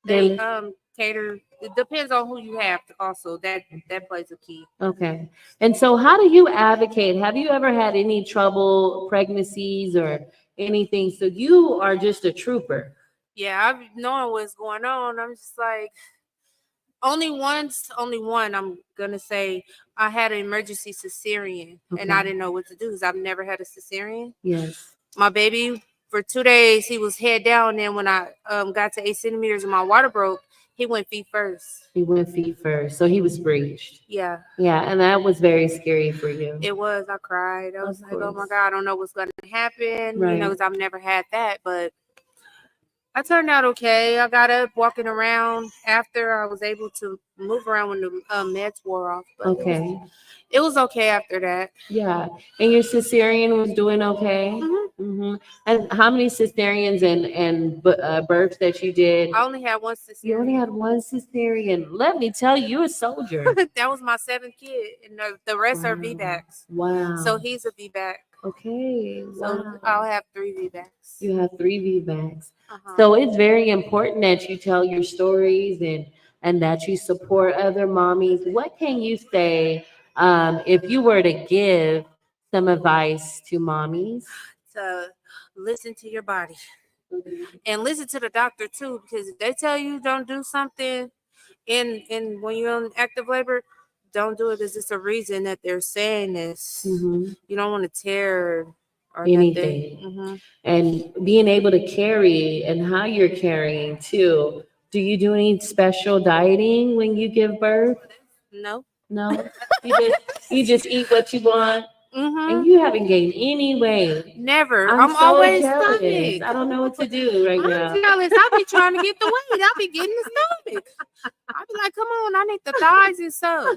They They cater. It depends on who you have. Also, that plays a key. Okay. And so how do you advocate? Have you ever had any trouble pregnancies or anything? So you are just a trooper. Yeah, I've knowing what's going on. I'm just like, only one. I'm gonna say I had an emergency cesarean, and I Okay. didn't know what to do because I've never had a cesarean. Yes. My baby for 2 days he was head down. And when I got to 8 centimeters and my water broke, he went feet first. He went feet first. So he was breached. Yeah, Yeah. And that was very scary for you. it was. I cried. I was Of like, oh my course. God, I don't know what's gonna happen. Right. You know, because I've never had that, but I turned out okay. I got up walking around after I was able to move around when the meds wore off. But Okay. it was okay after that. Yeah. And your cesarean was doing okay? Mhm. Mm-hmm. And how many cesareans and births that you did? I only had one You only cesarean. had one cesarean. Let me tell you, you're a soldier. That was my 7th kid, and the rest are Wow. VBACs. Wow. So he's a VBAC. Okay. So Wow. I'll have 3 VBACs. You have 3 VBACs. Uh-huh. So it's very important that you tell your stories and that you support other mommies. What can you say if you were to give some advice to mommies? To listen to your body and listen to the doctor too, because if they tell you don't do something in when you're in active labor, don't do it. There's just a reason that they're saying this. Mhm. You don't want to tear or Anything. nothing. Mm-hmm. And being able to carry and how you're carrying too. Do you do any special dieting when you give birth? No. No, you just eat what you want. and you haven't gained any weight. Never. I'm I'm so always jealous. stomach. I don't know what to do right now. I'm jealous. I be trying to get the weight. I be getting the stomach. I be like, come on, I need the thighs and stuff.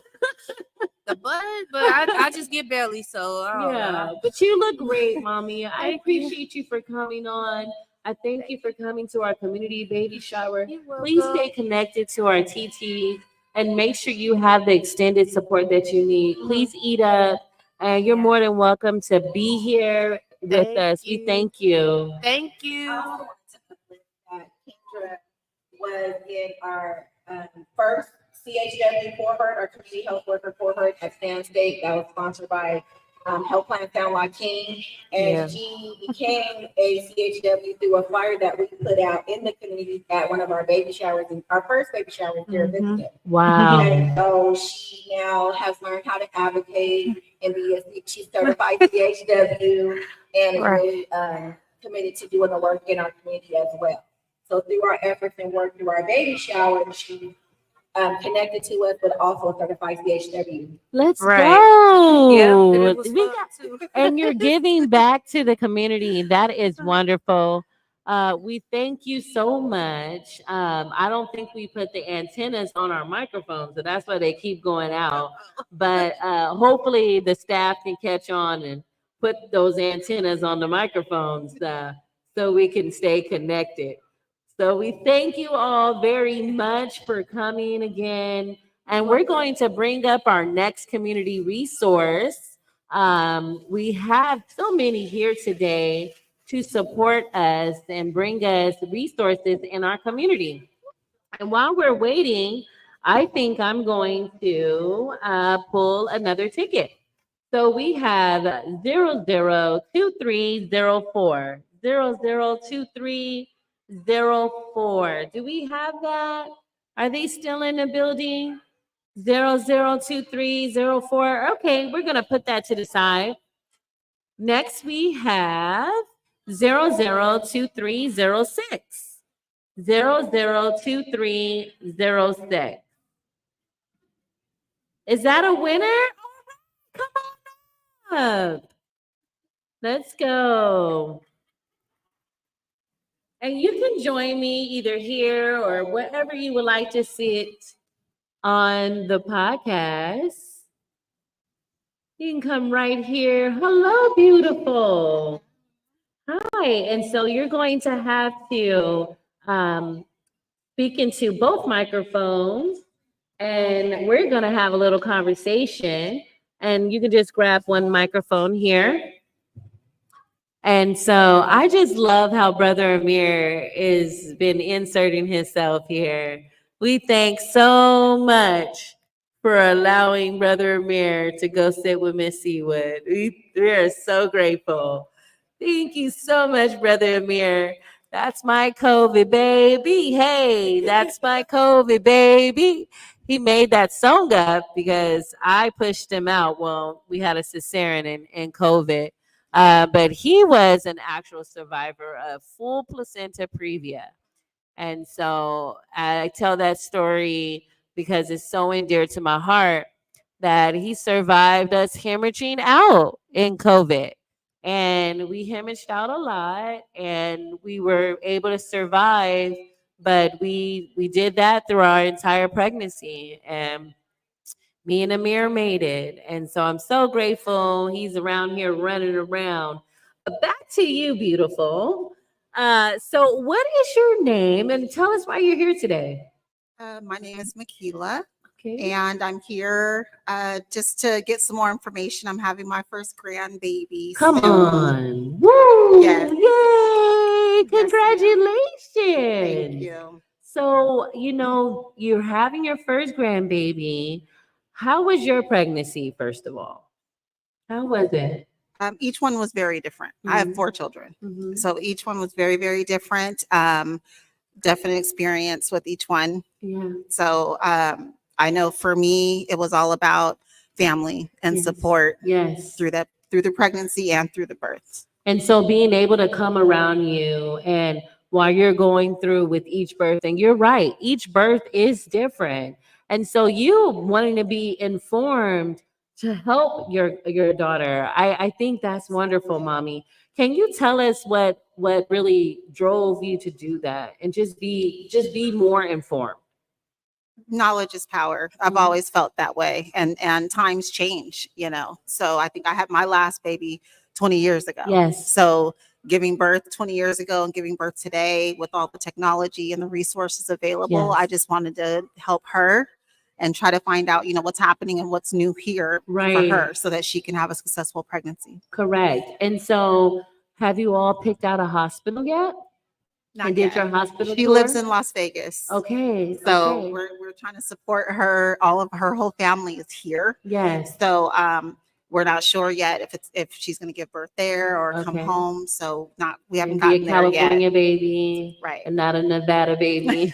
The butt, but I just get belly, so I don't Yeah, know. but you look great, mommy. I Thank you. appreciate you for coming on. I thank you for coming to our community baby shower. You're Please welcome. stay connected to our TT and make sure you have the extended support that you need. Please eat up, and you're more than welcome to be here with Thank us. We you. thank you. Thank you. That Kendra was in our first CHW cohort, our community health worker cohort at Stan State. That was sponsored by Health Plan San Joaquin. And Yeah. she became a CHW through a flyer that we put out in the community at one of our baby showers, and our first baby shower here at Vista. Wow. And so she now has learned how to advocate and be she's certified CHW and is really committed to doing the work in our community as well. So through our efforts and work through our baby shower, she connected to us, but also a certified CHW. Let's Right. go. Yep, it was We fun got- too. and you're giving back to the community. That is wonderful. We thank you so much. I don't think we put the antennas on our microphones, so that's why they keep going out. But hopefully the staff can catch on and put those antennas on the microphones so we can stay connected. So we thank you all very much for coming again. And we're going to bring up our next community resource. We have so many here today to support us and bring us resources in our community. And while we're waiting, I think I'm going to pull another ticket. So we have 002304. 002304. Do we have that? Are they still in the building? 002304. Okay, we're going to put that to the side. Next, we have 002306. 002306. Is that a winner? Come on up. Let's go. And you can join me either here or wherever you would like to sit on the podcast. You can come right here. Hello, beautiful. Hi. And so you're going to have to speak into both microphones, and we're going to have a little conversation. And you can just grab one microphone here. And so I just love how Brother Amir has been inserting himself here. We thank so much for allowing Brother Amir to go sit with Miss Seawood. We are so grateful. Thank you so much, Brother Amir. That's my COVID baby. Hey, that's my COVID baby. He made that song up because I pushed him out. Well, we had a cesarean and COVID. But he was an actual survivor of full placenta previa. And so I tell that story because it's so endear to my heart that he survived us hemorrhaging out in COVID. And we hemorrhaged out a lot and we were able to survive, but we did that through our entire pregnancy. And me and Amir made it. And so I'm so grateful he's around here running around. But back to you, beautiful. So what is your name? And tell us why you're here today. My name is Makila, Okay. and I'm here just to get some more information. I'm having my first grandbaby. Come soon. on. Woo! Yes. Yay! Yes, ma'am. Congratulations. Thank you. So, you're having your first grandbaby. How was your pregnancy, first of all? How was it? Each one was very different. I have Mhm. 4 children, Mhm. so each one was very, very different. Definite experience with each one. Yeah. So I know for me, it was all about family and Yes. support Yes. through the pregnancy and through the birth. And so being able to come around you and while you're going through with each birth, and you're right, each birth is different. And so you wanting to be informed to help your daughter. I think that's wonderful, mommy. Can you tell us what really drove you to do that and just be more informed? Knowledge is power. I've Mhm. always felt that way, and times change, you know. So I think I had my last baby 20 years ago. Yes. So giving birth 20 years ago and giving birth today with all the technology and the resources available, I Yes. just wanted to help her and try to find out, you know, what's happening and what's new here for Right. her so that she can have a successful pregnancy. Correct. And so have you all picked out a hospital yet? Not And did yet. your hospital She lives tour? in Las Vegas. Okay. So Okay. we're trying to support her. All of her whole family is here. Yes. So we're not sure yet if she's going to give birth there or come Okay. home. So we haven't And be a gotten there yet. California baby. Right. And not a Nevada baby.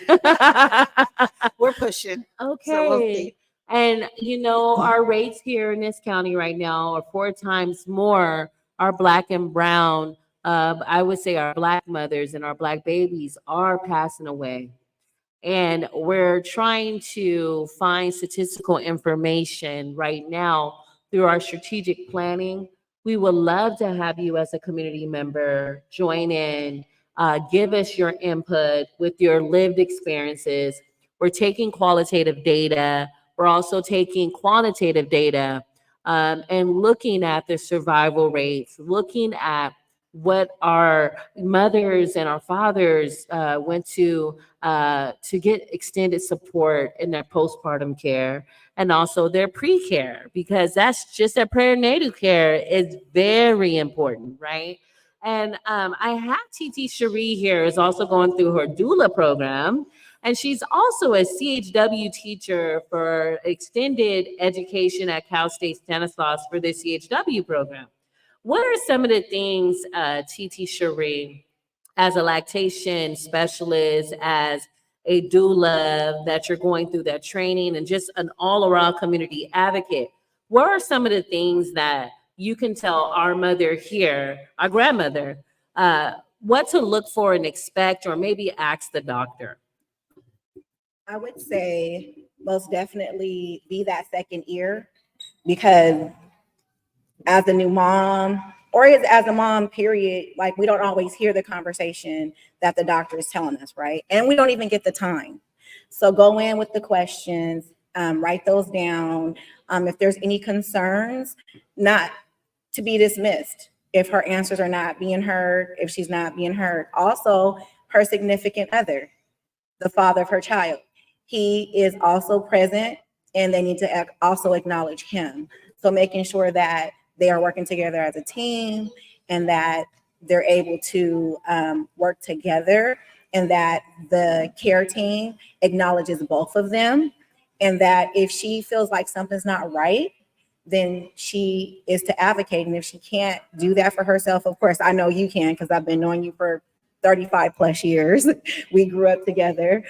We're pushing. Okay. So we'll see. And our rates here in this county right now are 4 times more. Our Black and brown, I would say our Black mothers and our Black babies are passing away. And we're trying to find statistical information right now through our strategic planning. We would love to have you as a community member join in, give us your input with your lived experiences. We're taking qualitative data. We're also taking quantitative data, and looking at the survival rates, looking at what our mothers and our fathers went to get extended support in their postpartum care and also their pre-care, because that's just their perinatal care is very important, right? And I have TT Cherie here is also going through her doula program, and she's also a CHW teacher for extended education at Cal State Stanislaus for the CHW program. What are some of the things, TT Cherie, as a lactation specialist, as a doula, that you're going through that training and just an all-around community advocate? What are some of the things that you can tell our mother here, our grandmother, what to look for and expect, or maybe ask the doctor? I would say most definitely be that second ear, because as a new mom, or as a mom, period, like we don't always hear the conversation that the doctor is telling us, right? And we don't even get the time. So go in with the questions, write those down. If there's any concerns, not to be dismissed. If her answers are not being heard, if she's not being heard. Also, her significant other, the father of her child, he is also present, and they need to also acknowledge him. So making sure that they are working together as a team, and that they're able to work together, and that the care team acknowledges both of them, and that if she feels like something's not right, then she is to advocate. And if she can't do that for herself, of course, I know you can, because I've been knowing you for 35 plus years. We grew up together,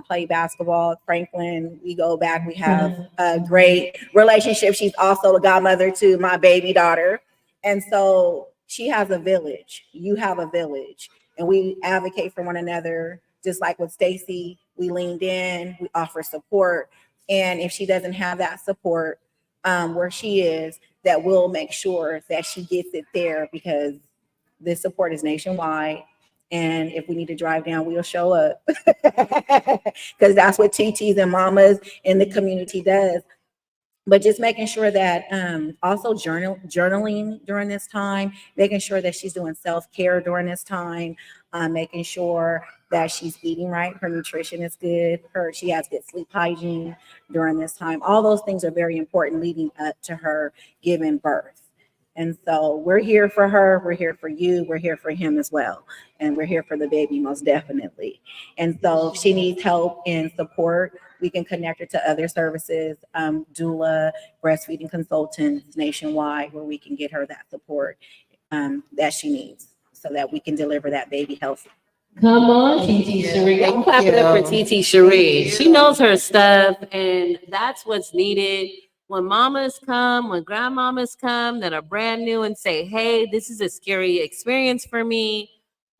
played basketball at Franklin. We go back, we have a great relationship. She's also a godmother to my baby daughter. And so she has a village, you have a village, and we advocate for one another. Just like with Stacy, we leaned in, we offer support. And if she doesn't have that support where she is, that we'll make sure that she gets it there, because this support is nationwide. And if we need to drive down, we'll show up, because that's what TTs and mamas in the community does. But just making sure that also journaling during this time, making sure that she's doing self-care during this time, making sure that she's eating right, her nutrition is good, she has good sleep hygiene during this time. All those things are very important leading up to her giving birth. And so we're here for her, we're here for you, we're here for him as well. And we're here for the baby, most definitely. And so if she needs help and support, we can connect her to other services, doula, breastfeeding consultants nationwide, where we can get her that support that she needs, so that we can deliver that baby healthy. Come on, TT Cherie. I'm clapping up for TT Cherie. She knows her stuff, and that's what's needed. When mamas come, when grandmamas come that are brand new and say, hey, this is a scary experience for me,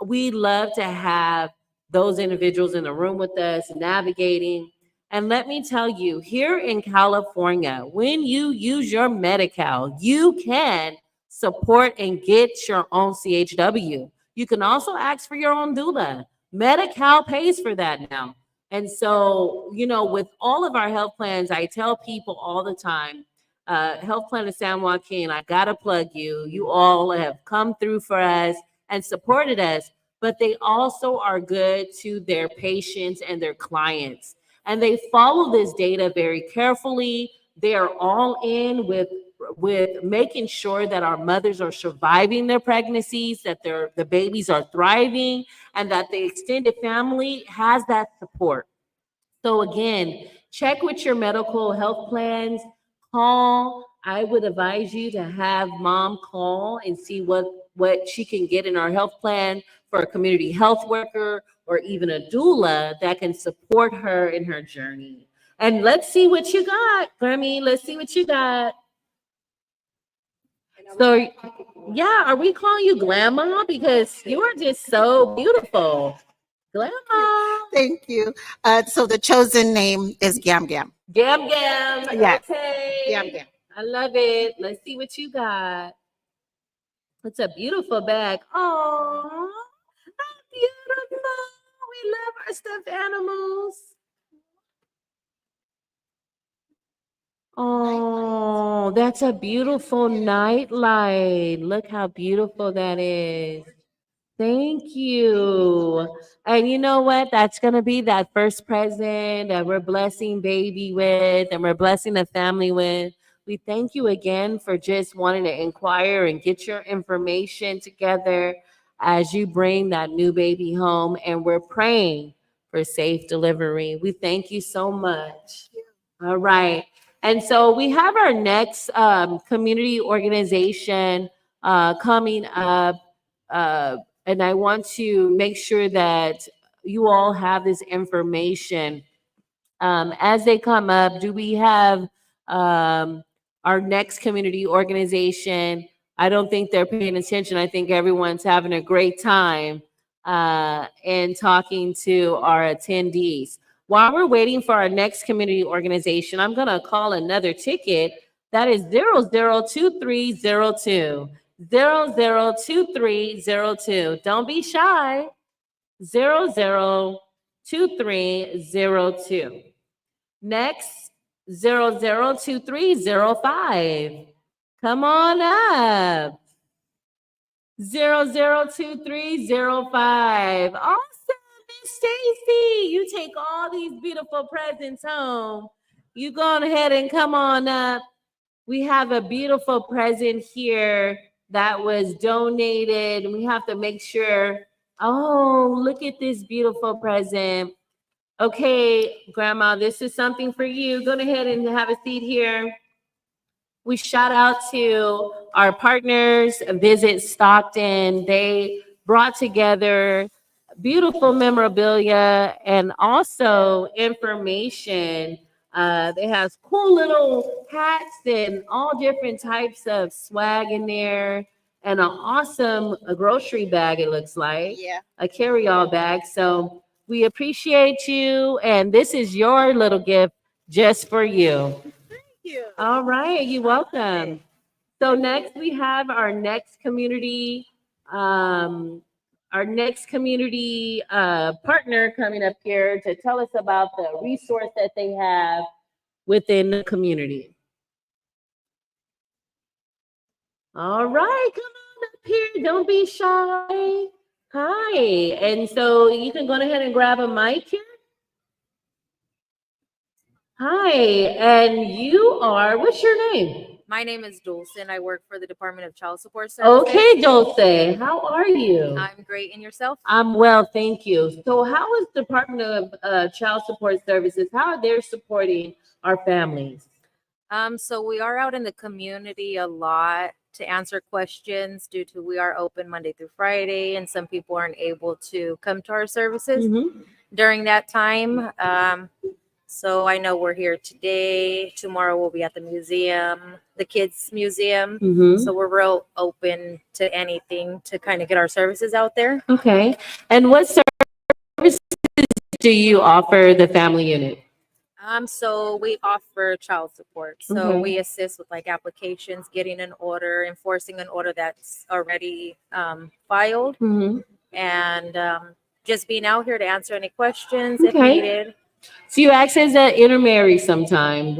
we love to have those individuals in the room with us navigating. And let me tell you, here in California, when you use your Medi-Cal, you can support and get your own CHW. You can also ask for your own doula. Medi-Cal pays for that now. And so, with all of our health plans, I tell people all the time, Health Plan of San Joaquin, I gotta plug you. You all have come through for us and supported us, but they also are good to their patients and their clients. And they follow this data very carefully. They are all in with making sure that our mothers are surviving their pregnancies, that the babies are thriving, and that the extended family has that support. So again, check with your medical health plans. Call. I would advise you to have mom call and see what she can get in our health plan for a community health worker or even a doula that can support her in her journey. And let's see what you got, Grammy. Let's see what you got. So, yeah, are we calling you Grandma? Because you are just so beautiful. Grandma. Thank you. So the chosen name is Gam Gam. Gam Gam. Yes. Okay. Gam Gam. I love it. Let's see what you got. It's a beautiful bag. Oh, beautiful. We love our stuffed animals. Oh, that's a beautiful night light. Look how beautiful that is. Thank you. And you know what? That's going to be that first present that we're blessing baby with and we're blessing the family with. We thank you again for just wanting to inquire and get your information together as you bring that new baby home. And we're praying for safe delivery. We thank you so much. All right. And so we have our next community organization coming up. And I want to make sure that you all have this information. As they come up, do we have our next community organization? I don't think they're paying attention. I think everyone's having a great time and talking to our attendees. While we're waiting for our next community organization, I'm going to call another ticket. That is 002302. 002302. Don't be shy. 002302. Next, 002305. Come on up. 002305. Awesome, Miss Stacy. You take all these beautiful presents home. You go on ahead and come on up. We have a beautiful present here that was donated. We have to make sure. Oh, look at this beautiful present. Okay, Grandma, this is something for you. Go ahead and have a seat here. We shout out to our partners, Visit Stockton. They brought together beautiful memorabilia and also information. They have cool little hats and all different types of swag in there, and an awesome grocery bag, it looks like. Yeah. A carry-all bag. So we appreciate you, and this is your little gift just for you. Thank you. All right, you're welcome. So next we have our next community partner coming up here to tell us about the resource that they have within the community. All right, come on up here. Don't be shy. Hi. And so you can go ahead and grab a mic here. Hi. And you are, what's your name? My name is Dulce, and I work for the Department of Child Support Services. Okay, Dulce. How are you? I'm great. And yourself? I'm well, thank you. So how is Department of Child Support Services, how are they supporting our families? So we are out in the community a lot to answer questions due to we are open Monday through Friday, and some people aren't able to come to our services during that time. So I know we're here today. Tomorrow we'll be at the museum, the kids museum. So we're real open to anything to kind of get our services out there. Okay. And what services do you offer the family unit? So we offer child support. So Okay. we assist with like applications, getting an order, enforcing an order that's already filed, Mhm. and just being out here to answer any questions if Okay. needed. So you act as an intermediary sometime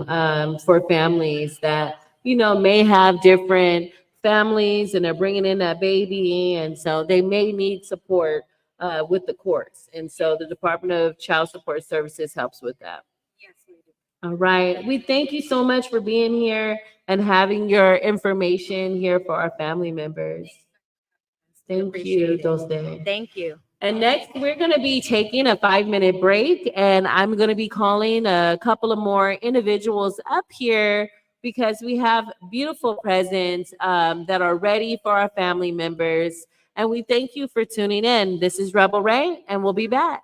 for families that, may have different families and they're bringing in that baby. And so they may need support with the courts. And so the Department of Child Support Services helps with that. Yes, we do. All right. We thank you so much for being here and having your information here for our family members. Thank you, Appreciate it. Dulce. Thank you. And next, we're going to be taking a 5-minute break, and I'm going to be calling a couple of more individuals up here because we have beautiful presents that are ready for our family members. And we thank you for tuning in. This is Rebel Ray, and we'll be back.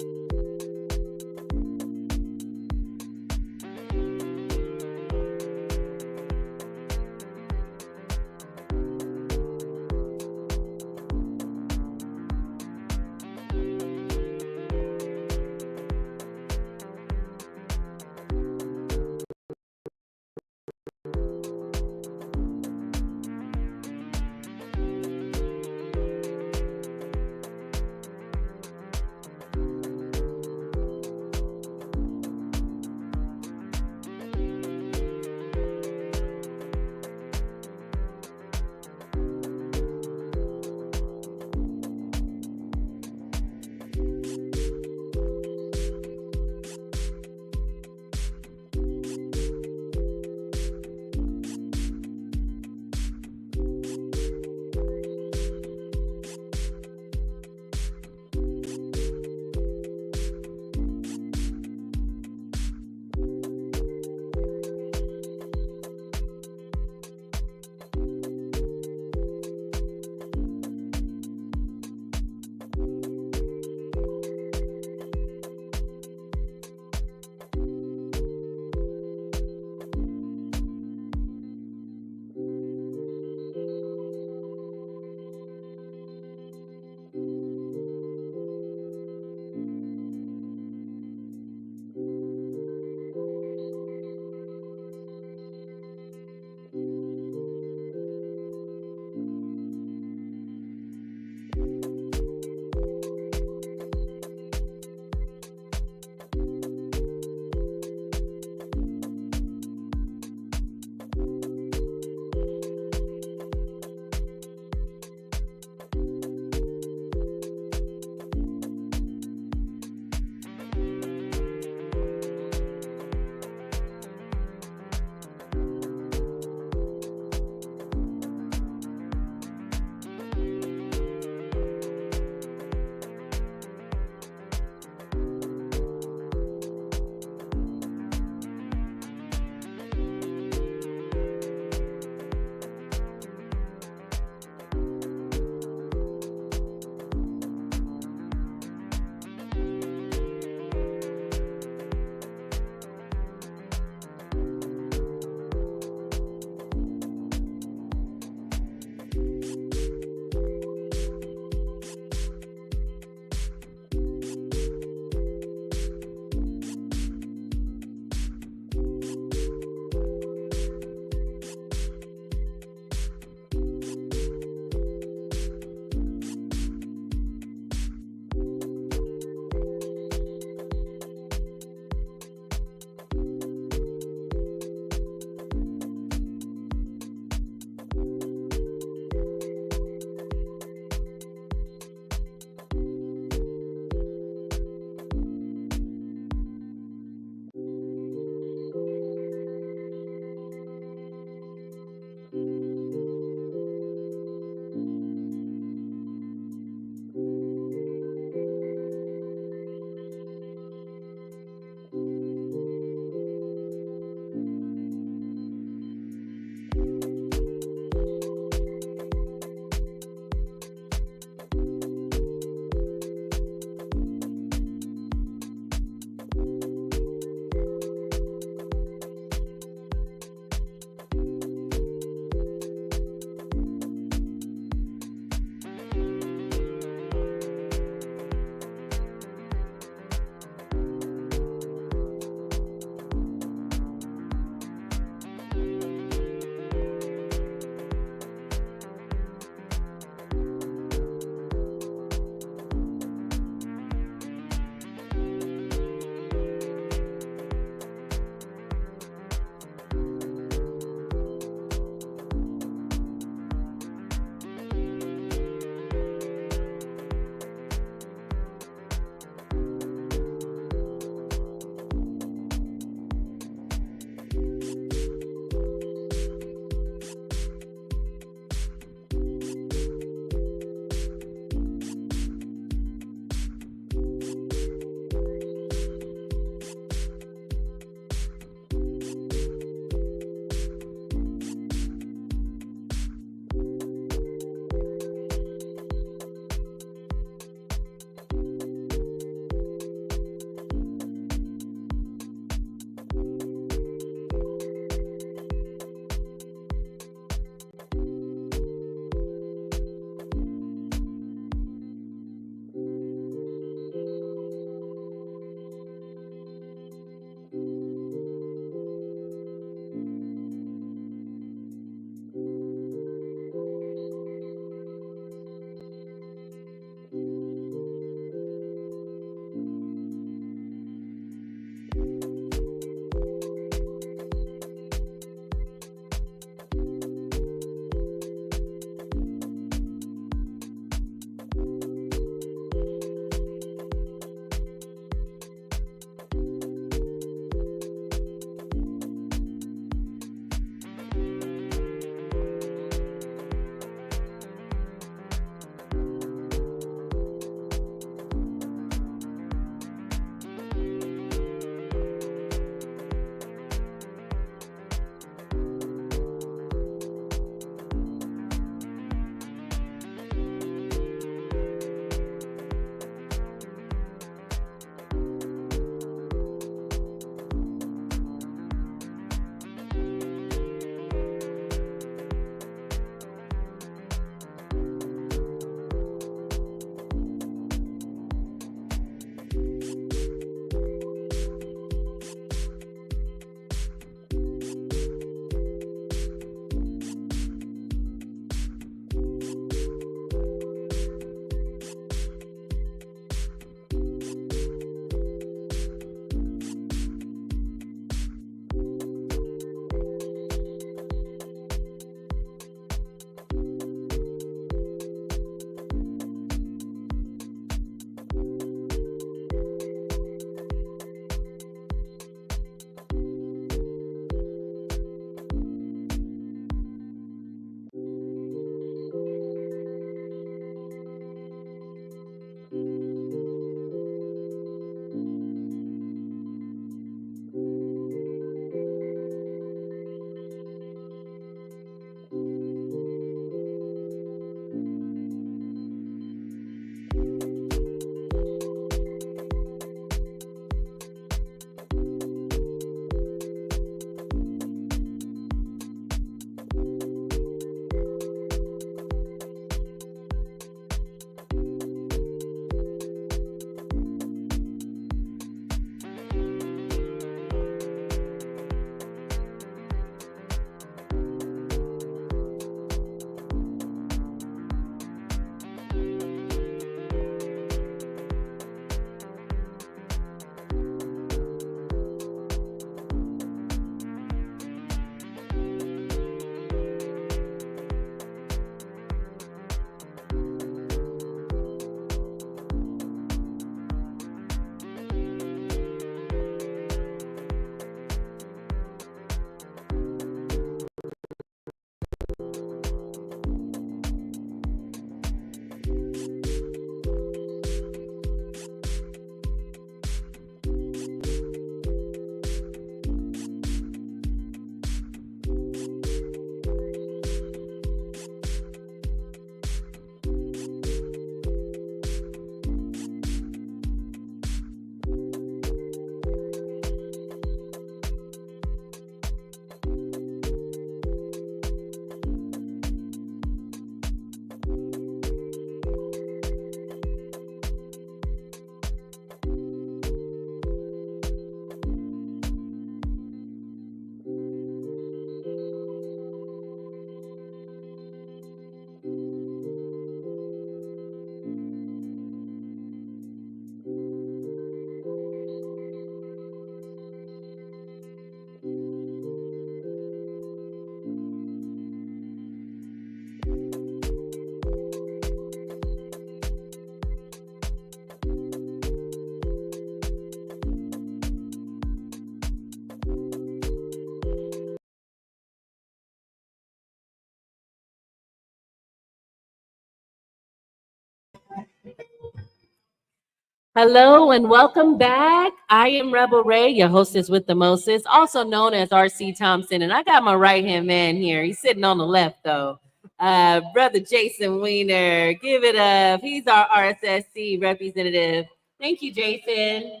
Hello and welcome back. I am Rebel Ray, your hostess with the mostest, also known as RC Thompson. And I got my right-hand man here. He's sitting on the left, though. Brother Jason Weiner, give it up. He's our RSSC representative. Thank you, Jason.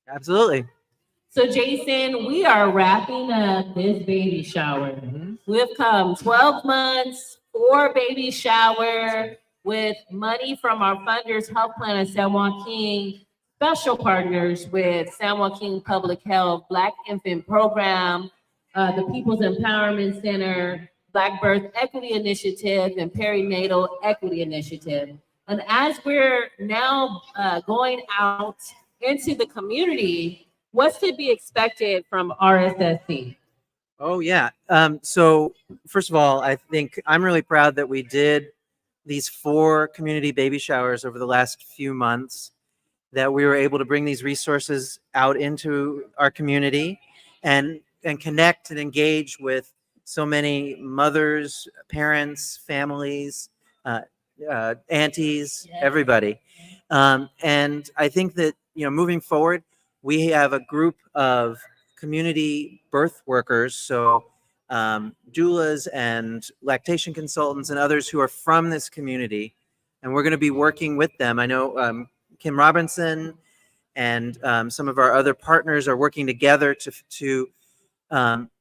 Absolutely. So, Jason, we are wrapping up this baby shower. We've come 12 months, 4 baby shower, with money from our funders, Health Plan of San Joaquin, special partners with San Joaquin Public Health, Black Infant Program, the People's Empowerment Center, Black Birth Equity Initiative, and Perinatal Equity Initiative. And as we're now going out into the community, what's to be expected from RSSC? Oh, yeah. So first of all, I think I'm really proud that we did these 4 community baby showers over the last few months, that we were able to bring these resources out into our community and connect and engage with so many mothers, parents, families, aunties, everybody. And I think that, moving forward, we have a group of community birth workers, so doulas and lactation consultants and others who are from this community, and we're going to be working with them. I know Kim Robinson and some of our other partners are working together to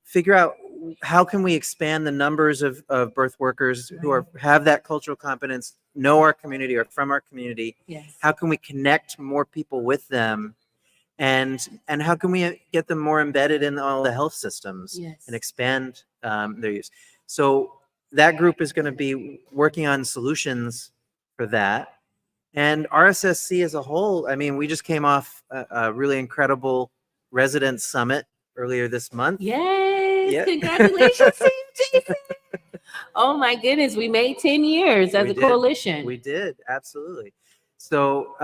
figure out how can we expand the numbers of birth workers who have that cultural competence, know our community, or from our community. Yes. How can we connect more people with them? And how can we get them more embedded in all the health systems and expand their use? So that group is going to be working on solutions for that. And RSSC as a whole, I mean, we just came off a really incredible residents summit earlier this month. Yes, Yeah. congratulations to you, Jason. Oh my goodness, we made 10 years as We a did. coalition. We did, absolutely. So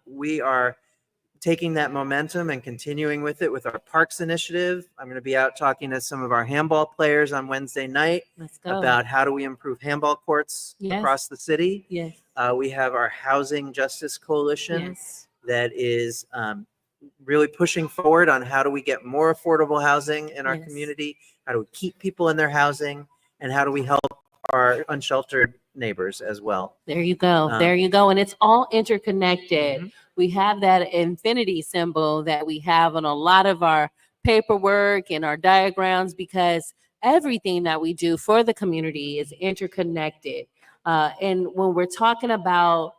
we are taking that momentum and continuing with it with our parks initiative. I'm going to be out talking to some of our handball players on Wednesday night Let's go. about how do we improve handball courts Yes. across the city. Yes. We have our Housing Justice Coalition Yes. that is really pushing forward on how do we get more affordable housing in our Yes. community, how do we keep people in their housing, and how do we help our unsheltered neighbors as well. There you go. There you go. And it's all interconnected. We have that infinity symbol that we have on a lot of our paperwork and our diagrams, because everything that we do for the community is interconnected. And when we're talking about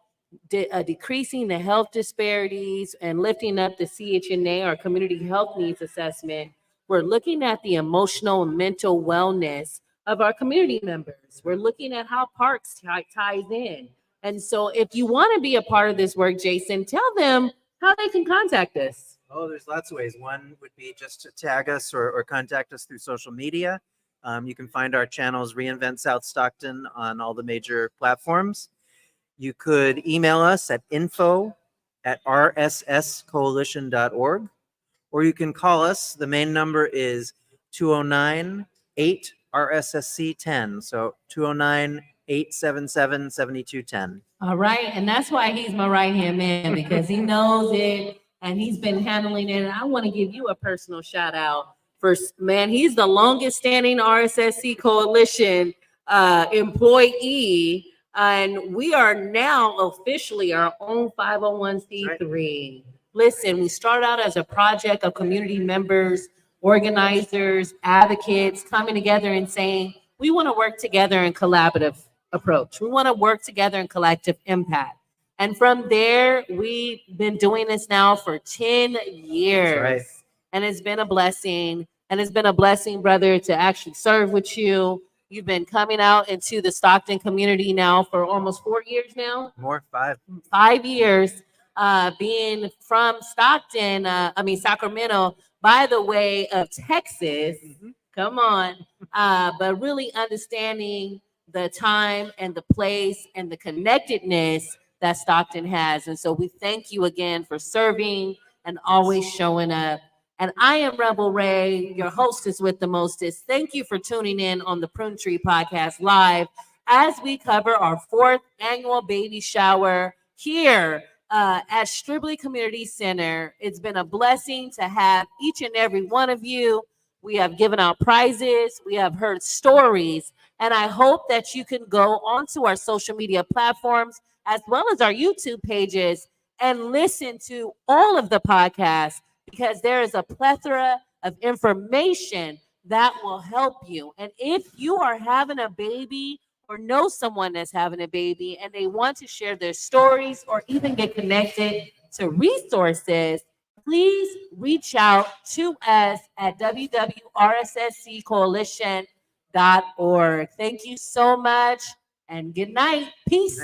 decreasing the health disparities and lifting up the CHNA, our community health needs assessment, we're looking at the emotional and mental wellness of our community members. We're looking at how parks ties in. And so if you want to be a part of this work, Jason, tell them how they can contact us. Oh, there's lots of ways. One would be just to tag us or contact us through social media. You can find our channels Reinvent South Stockton on all the major platforms. You could email us at info@rsscoalition.org, or you can call us. The main number is 209-8-RSSC-10. So 209-877-7210. All right. And that's why he's my right-hand man, because he knows it and he's been handling it. And I want to give you a personal shout out for, man, he's the longest standing RSSC coalition employee. And we are now officially our own 501c3. Listen, we started out as a project of community members, organizers, advocates coming together and saying, we want to work together in collaborative approach. We want to work together in collective impact. And from there, we've been doing this now for 10 years. Right. And it's been a blessing. And it's been a blessing, brother, to actually serve with you. You've been coming out into the Stockton community now for almost 4 years now. More 5. 5 years, being from Stockton, Sacramento, by the way of Texas. Come on. But really understanding the time and the place and the connectedness that Stockton has. And so we thank you again for serving and always showing up. And I am Rebel Ray, your hostess with the mostest. Thank you for tuning in on the Prune Tree Podcast Live as we cover our 4th annual baby shower here at Stribley Community Center. It's been a blessing to have each and every one of you. We have given out prizes, we have heard stories, and I hope that you can go onto our social media platforms as well as our YouTube pages and listen to all of the podcasts, because there is a plethora of information that will help you. And if you are having a baby or know someone that's having a baby and they want to share their stories or even get connected to resources, please reach out to us at www.rssccoalition.org. Thank you so much and good night. Peace.